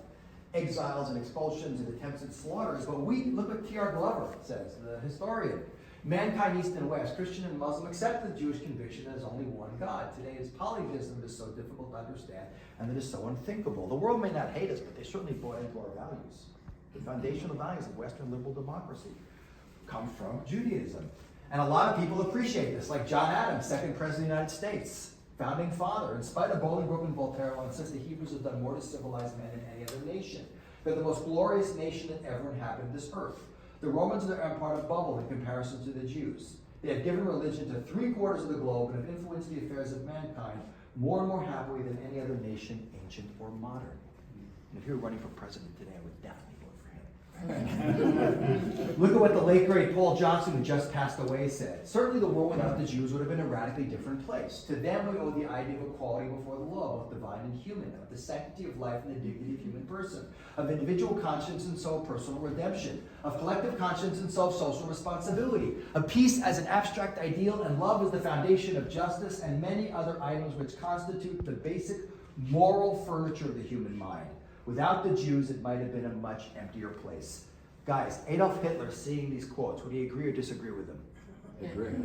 [SPEAKER 8] exiles and expulsions and attempts at slaughters. But look what T.R. Glover says, the historian. Mankind, East and West, Christian and Muslim, accept the Jewish conviction that there's only one God. Today, it's polytheism that is so difficult to understand and that is so unthinkable. The world may not hate us, but they certainly bought into our values. The foundational values of Western liberal democracy come from Judaism. And a lot of people appreciate this, like John Adams, second president of the United States, founding father. In spite of Bolingbroke and Voltaire, one says the Hebrews have done more to civilize men than any other nation. They're the most glorious nation that ever inhabited this earth. The Romans and their empire have bubbled in comparison to the Jews. They have given religion to 3/4 of the globe and have influenced the affairs of mankind more and more happily than any other nation, ancient or modern. And if you were running for president today, I would definitely vote for him. Look at what the late great Paul Johnson, who just passed away, said. Certainly the world without the Jews would have been a radically different place. To them we owe the idea of equality before the law, both divine and human, of the sanctity of life and the dignity of human person, of individual conscience and soul personal redemption, of collective conscience and social responsibility, of peace as an abstract ideal and love as the foundation of justice, and many other items which constitute the basic moral furniture of the human mind. Without the Jews, it might have been a much emptier place. Guys, Adolf Hitler, seeing these quotes, would he agree or disagree with them?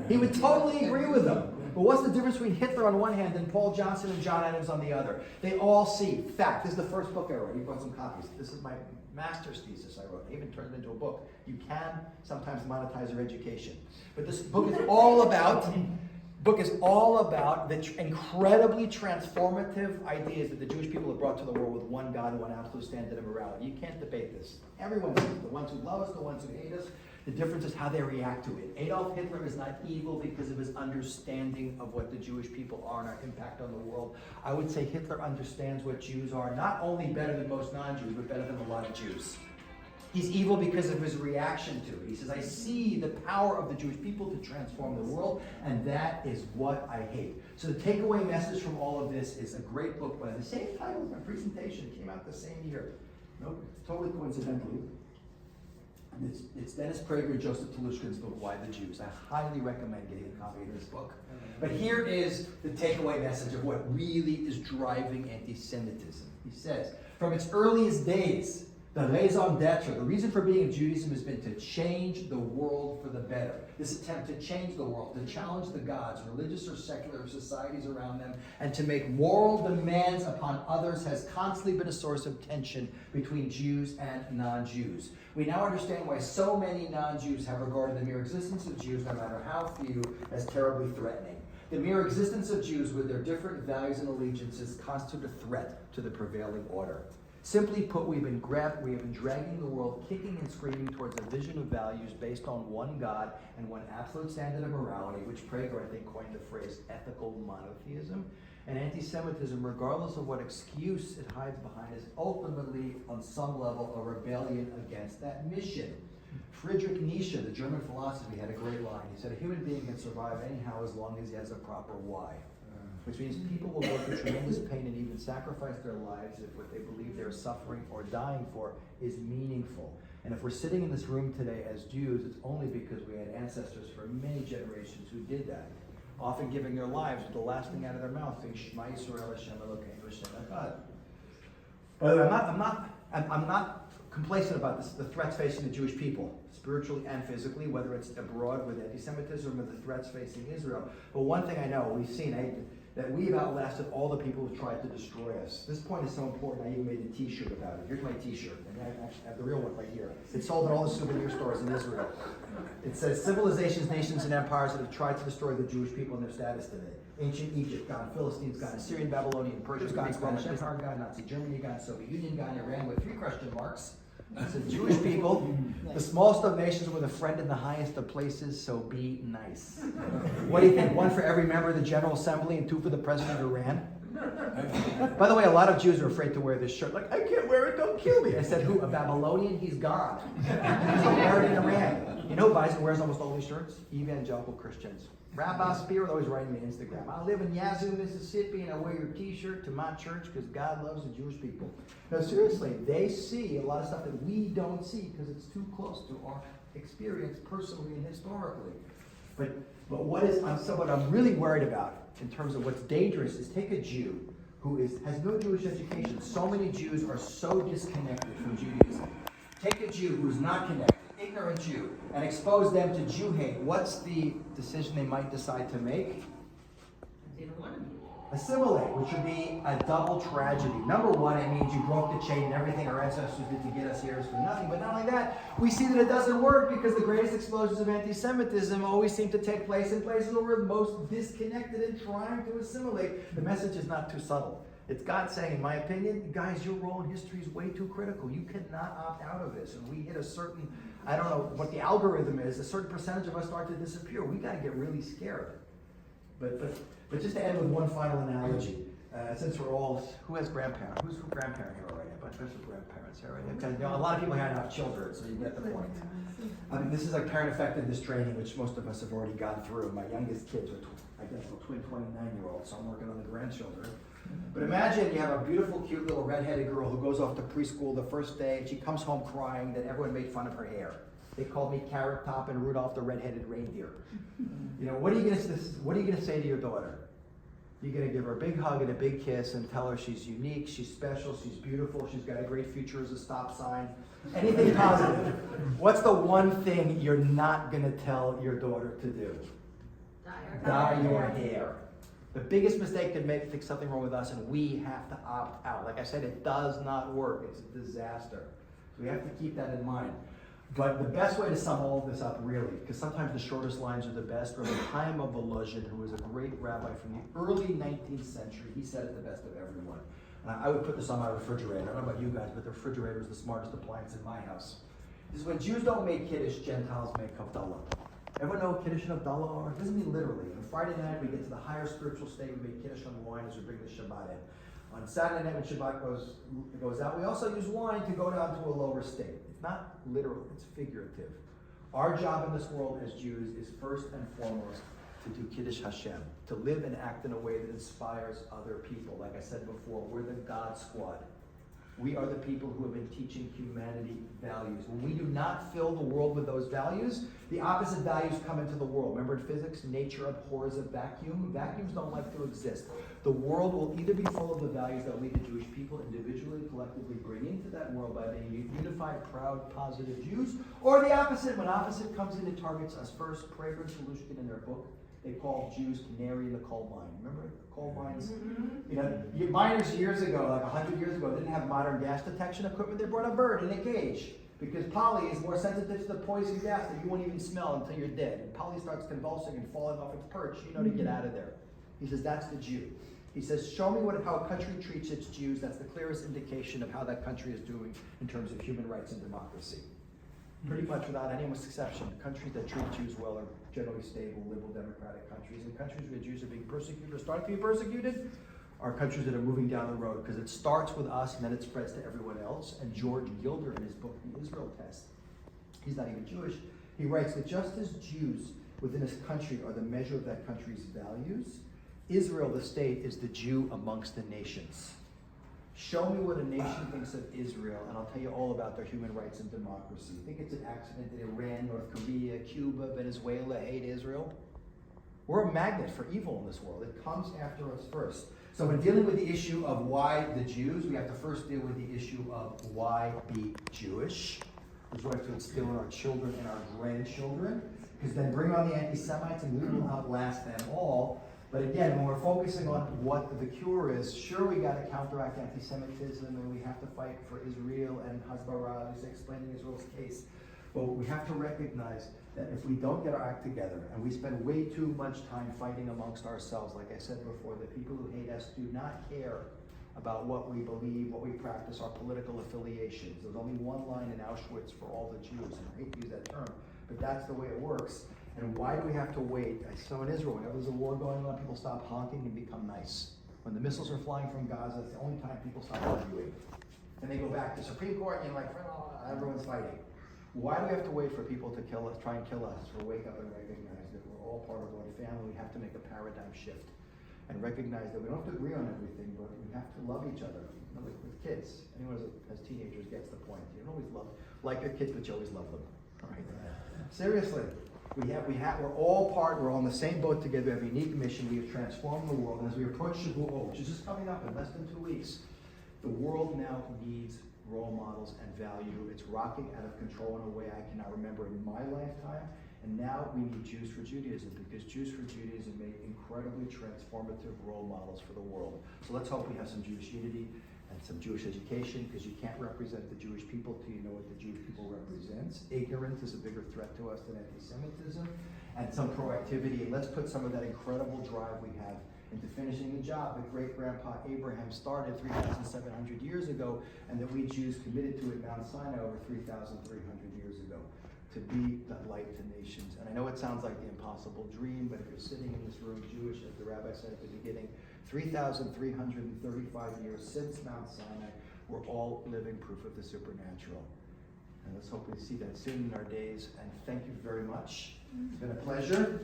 [SPEAKER 8] He would totally agree with them. But what's the difference between Hitler on one hand and Paul Johnson and John Adams on the other? They all see fact. This is the first book I wrote. He brought some copies. This is my master's thesis I wrote. I even turned it into a book. You can sometimes monetize your education. But this book is all about the incredibly transformative ideas that the Jewish people have brought to the world with one God and one absolute standard of morality. You can't debate this. Everyone sees it. The ones who love us, the ones who hate us. The difference is how they react to it. Adolf Hitler is not evil because of his understanding of what the Jewish people are and our impact on the world. I would say Hitler understands what Jews are, not only better than most non-Jews, but better than a lot of Jews. He's evil because of his reaction to it. He says, I see the power of the Jewish people to transform the world, and that is what I hate. So the takeaway message from all of this is a great book by the same title as my presentation. It came out the same year. Nope, totally coincidentally. And it's Dennis Prager and Joseph Telushkin's book, Why the Jews. I highly recommend getting a copy of this book. But here is the takeaway message of what really is driving anti-Semitism. He says, from its earliest days, the raison d'etre, the reason for being of Judaism has been to change the world for the better. This attempt to change the world, to challenge the gods, religious or secular societies around them, and to make moral demands upon others has constantly been a source of tension between Jews and non-Jews. We now understand why so many non-Jews have regarded the mere existence of Jews, no matter how few, as terribly threatening. The mere existence of Jews with their different values and allegiances constitute a threat to the prevailing order. Simply put, we have been dragging the world kicking and screaming towards a vision of values based on one God and one absolute standard of morality, which Prager, I think, coined the phrase ethical monotheism. And anti-Semitism, regardless of what excuse it hides behind, is ultimately, on some level, a rebellion against that mission. Friedrich Nietzsche, the German philosopher, had a great line. He said, a human being can survive anyhow as long as he has a proper why. Which means people will go through tremendous pain and even sacrifice their lives if what they believe they're suffering or dying for is meaningful. And if we're sitting in this room today as Jews, it's only because we had ancestors for many generations who did that, often giving their lives with the last thing out of their mouth, saying Shema Yisrael Hashem Elokeinu Hashem Echad. By the way, I'm not complacent about this, the threats facing the Jewish people, spiritually and physically, whether it's abroad with anti-Semitism or the threats facing Israel. But one thing I know, we've seen that we've outlasted all the people who tried to destroy us. This point is so important, I even made a t-shirt about it. Here's my t-shirt, and I actually have the real one right here. It's sold in all the souvenir stores in Israel. It says, civilizations, nations, and empires that have tried to destroy the Jewish people and their status today. Ancient Egypt gone, Philistines gone, Assyrian, Babylonian, Persia gone, Spanish Empire gone, Nazi Germany gone, Soviet Union gone, Iran with 3 question marks. It said, Jewish people, the smallest of nations with a friend in the highest of places, so be nice. What do you think? 1 for every member of the General Assembly and 2 for the president of Iran? By the way, a lot of Jews are afraid to wear this shirt. Like, I can't wear it, don't kill me. I said, who? A Babylonian? He's gone. He's buried in Iran. You know who buys and wears almost all these shirts? Evangelical Christians. Rabbi Spear always writing me on Instagram. I live in Yazoo, Mississippi, and I wear your t-shirt to my church because God loves the Jewish people. No, seriously, they see a lot of stuff that we don't see because it's too close to our experience personally and historically. But what I'm really worried about in terms of what's dangerous is take a Jew who has no Jewish education. So many Jews are so disconnected from Judaism. Take a Jew who's not connected, ignorant Jew, and expose them to Jew hate. What's the decision they might decide to make?
[SPEAKER 7] They don't want to be.
[SPEAKER 8] Assimilate, which would be a double tragedy. Number one, it means you broke the chain and everything our ancestors did to get us here is for nothing. But not only that, we see that it doesn't work because the greatest explosions of anti-Semitism always seem to take place in places where we're most disconnected and trying to assimilate. The message is not too subtle. It's God saying, in my opinion, guys, your role in history is way too critical. You cannot opt out of this. And we hit a certain, I don't know what the algorithm is, a certain percentage of us start to disappear. We got to get really scared. But just to end with one final analogy, since we're all, who has grandparents? Who's grandparent here already? A bunch of grandparents here already. Okay, a lot of people here have children, so you get the point. I mean, this is like parent effectiveness training, which most of us have already gone through. My youngest kids are, I guess, a twin 29-year-olds, so I'm working on the grandchildren. But imagine you have a beautiful, cute little redheaded girl who goes off to preschool the first day, and she comes home crying that everyone made fun of her hair. They called me Carrot Top and Rudolph the red-headed reindeer. You know, what are you gonna say to your daughter? You're gonna give her a big hug and a big kiss and tell her she's unique, she's special, she's beautiful, she's got a great future as a stop sign. Anything positive. What's the one thing you're not gonna tell your daughter to do? Dye your hair. The biggest mistake to make, think something wrong with us, and we have to opt out. Like I said, it does not work. It's a disaster. So we have to keep that in mind. But the best way to sum all of this up, really, because sometimes the shortest lines are the best, Rabbi Chaim of Volozhin, who was a great rabbi from the early 19th century, he said it the best of everyone. And I would put this on my refrigerator. I don't know about you guys, but the refrigerator is the smartest appliance in my house. This is when Jews don't make Kiddush, Gentiles make Havdalah. Everyone know what Kiddush and Havdalah are? It doesn't mean literally. On Friday night, we get to the higher spiritual state, we make Kiddush on wine as we bring the Shabbat in. On Saturday night when Shabbat goes out, we also use wine to go down to a lower state. It's not literal, it's figurative. Our job in this world as Jews is first and foremost to do Kiddush Hashem, to live and act in a way that inspires other people. Like I said before, we're the God Squad. We are the people who have been teaching humanity values. When we do not fill the world with those values, the opposite values come into the world. Remember in physics, nature abhors a vacuum. Vacuums don't like to exist. The world will either be full of the values that we, the Jewish people, individually, collectively bring into that world by being unified, proud, positive Jews, or the opposite. When opposite comes in, it targets us first. Prager and Solushkin in their book, they call Jews canary in the coal mine. Remember coal mines? You know, miners years ago, like 100 years ago, didn't have modern gas detection equipment. They brought a bird in a cage because Polly is more sensitive to the poison gas that you won't even smell until you're dead. And Polly starts convulsing and falling off its perch, you know, to get out of there. He says, that's the Jew. He says, show me how a country treats its Jews. That's the clearest indication of how that country is doing in terms of human rights and democracy. Pretty much without any exception, countries that treat Jews well are generally stable, liberal, democratic countries. And countries where Jews are being persecuted or starting to be persecuted are countries that are moving down the road, because it starts with us and then it spreads to everyone else. And George Gilder, in his book, The Israel Test, he's not even Jewish, he writes that just as Jews within his country are the measure of that country's values, Israel, the state, is the Jew amongst the nations. Show me what a nation thinks of Israel, and I'll tell you all about their human rights and democracy. Think it's an accident that Iran, North Korea, Cuba, Venezuela hate Israel? We're a magnet for evil in this world. It comes after us first. So when dealing with the issue of why the Jews, we have to first deal with the issue of why be Jewish. Which we have to instill in our children and our grandchildren. Because then bring on the anti-Semites and we will outlast them all. But again, when we're focusing on what the cure is, sure, we got to counteract anti-Semitism and we have to fight for Israel and Hasbara, who's explaining Israel's case. But we have to recognize that if we don't get our act together and we spend way too much time fighting amongst ourselves, like I said before, the people who hate us do not care about what we believe, what we practice, our political affiliations. There's only one line in Auschwitz for all the Jews, and I hate to use that term, but that's the way it works. And why do we have to wait? So in Israel, whenever there's a war going on, people stop honking and become nice. When the missiles are flying from Gaza, it's the only time people stop arguing. And they go back to Supreme Court and you're like, everyone's fighting. Why do we have to wait for people to kill us, try and kill us, or wake up and recognize that we're all part of one family? We have to make a paradigm shift and recognize that we don't have to agree on everything, but we have to love each other. You know, with kids, anyone as teenagers gets the point. You don't always like your kids, but you always love them. All right? Seriously. We're all we're on the same boat together. We have a unique mission. We have transformed the world. And as we approach Shavuot, which is just coming up in less than 2 weeks, the world now needs role models and value. It's rocking out of control in a way I cannot remember in my lifetime. And now we need Jews for Judaism, because Jews for Judaism make incredibly transformative role models for the world. So let's hope we have some Jewish unity and some Jewish education, because you can't represent the Jewish people till you know what the Jewish people represents. Ignorance is a bigger threat to us than anti-Semitism, and some proactivity. And let's put some of that incredible drive we have into finishing the job that great-grandpa Abraham started 3,700 years ago, and that we Jews committed to at Mount Sinai over 3,300 years ago, to be the light to nations. And I know it sounds like the impossible dream, but if you're sitting in this room Jewish, as the rabbi said at the beginning, 3,335 years since Mount Sinai, we're all living proof of the supernatural. And let's hope we see that soon in our days. And thank you very much. It's been a pleasure.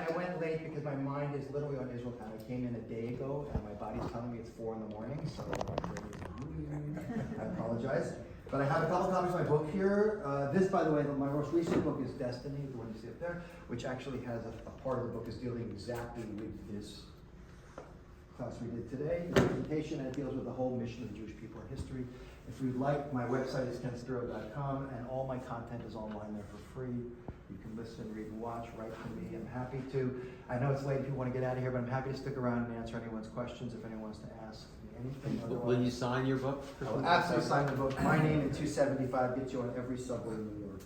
[SPEAKER 8] I went late because my mind is literally on Israel time. I came in a day ago, and my body's telling me it's 4 in the morning, so my brain is I apologize. But I have a couple copies of my book here. This, by the way, my most recent book is Destiny, the one you see up there, which actually has a part of the book is dealing exactly with this class we did today, the presentation, and it deals with the whole mission of the Jewish people in history. If you'd like, my website is kenspiro.com, and all my content is online there for free. You can listen, read, and watch, write to me. I'm happy to. I know it's late if you want to get out of here, but I'm happy to stick around and answer anyone's questions if anyone wants to ask me anything.
[SPEAKER 1] Will you sign your book?
[SPEAKER 8] I will absolutely sign the book. My name and 275 gets you on every subway in New York.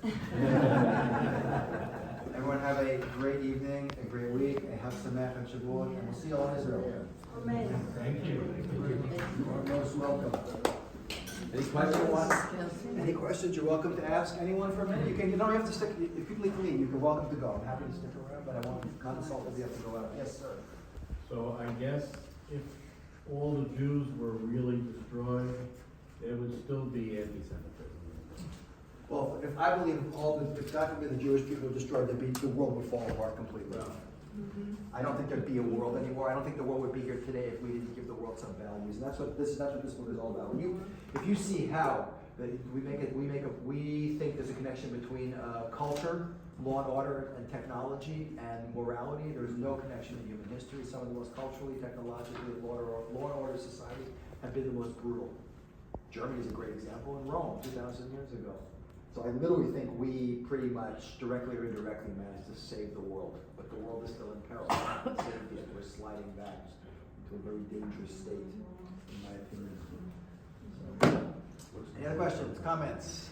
[SPEAKER 8] Everyone have a great evening, a great week, a Chag Sameach and Shavuot, and we'll see you all in Israel.
[SPEAKER 5] Amen.
[SPEAKER 3] Thank you.
[SPEAKER 8] You are most welcome.
[SPEAKER 1] Any questions?
[SPEAKER 8] Any questions you're welcome to ask anyone for a minute. You don't have to stick, if people leave, you're welcome to go. I'm happy to stick around, but I won't consult if you have to go out. Yes, sir.
[SPEAKER 9] So I guess if all the Jews were really destroyed, there would still be anti-Semitism.
[SPEAKER 8] Well, if I believe if God forbid the Jewish people were destroyed, the world would fall apart completely. I don't think there'd be a world anymore. I don't think the world would be here today if we didn't give the world some values. And that's what this book is all about. If you see how we think there's a connection between culture, law and order, and technology and morality. There's no connection in human history. Some of the most culturally, technologically, law and order societies have been the most brutal. Germany is a great example, and Rome 2,000 years ago. So I literally think we pretty much directly or indirectly managed to save the world, but the world is still in peril. We're sliding back into a very dangerous state, in my opinion. So, any other questions, comments?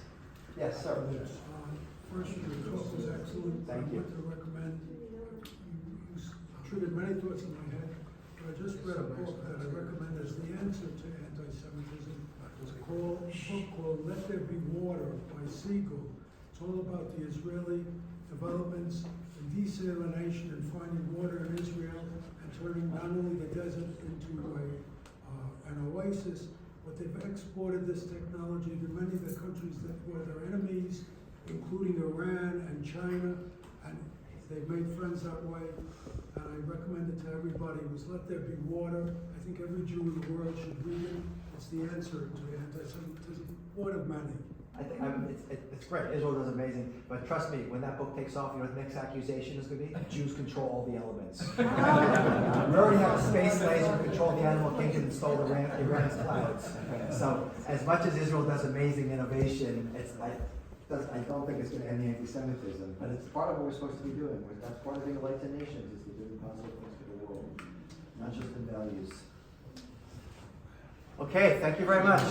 [SPEAKER 8] Yes, sir.
[SPEAKER 10] Yes. First, your talk was excellent.
[SPEAKER 8] Thank you.
[SPEAKER 10] I want to recommend, you triggered many thoughts in my head, but I just read a book that I recommend as the answer to anti-Semitism. It's a book called Let There Be Water by Siegel. It's all about the Israeli developments in desalination and finding water in Israel and turning not only the desert into an oasis, but they've exported this technology to many of the countries that were their enemies, including Iran and China, and they've made friends that way. And I recommend it to everybody. It was Let There Be Water. I think every Jew in the world should read it. It's the answer to anti-Semitism, one of many.
[SPEAKER 8] I think it's great. Israel does amazing, but trust me, when that book takes off, you know what the next accusation is going to be? Jews control all the elements. We already have a space laser who control the animal kingdom and stole the Iran's clouds. So, as much as Israel does amazing innovation, I don't think it's going to end the anti-Semitism, but it's part of what we're supposed to be doing. That's part of being a light to nations, is to do positive things for the world, not just in values. Okay, thank you very much.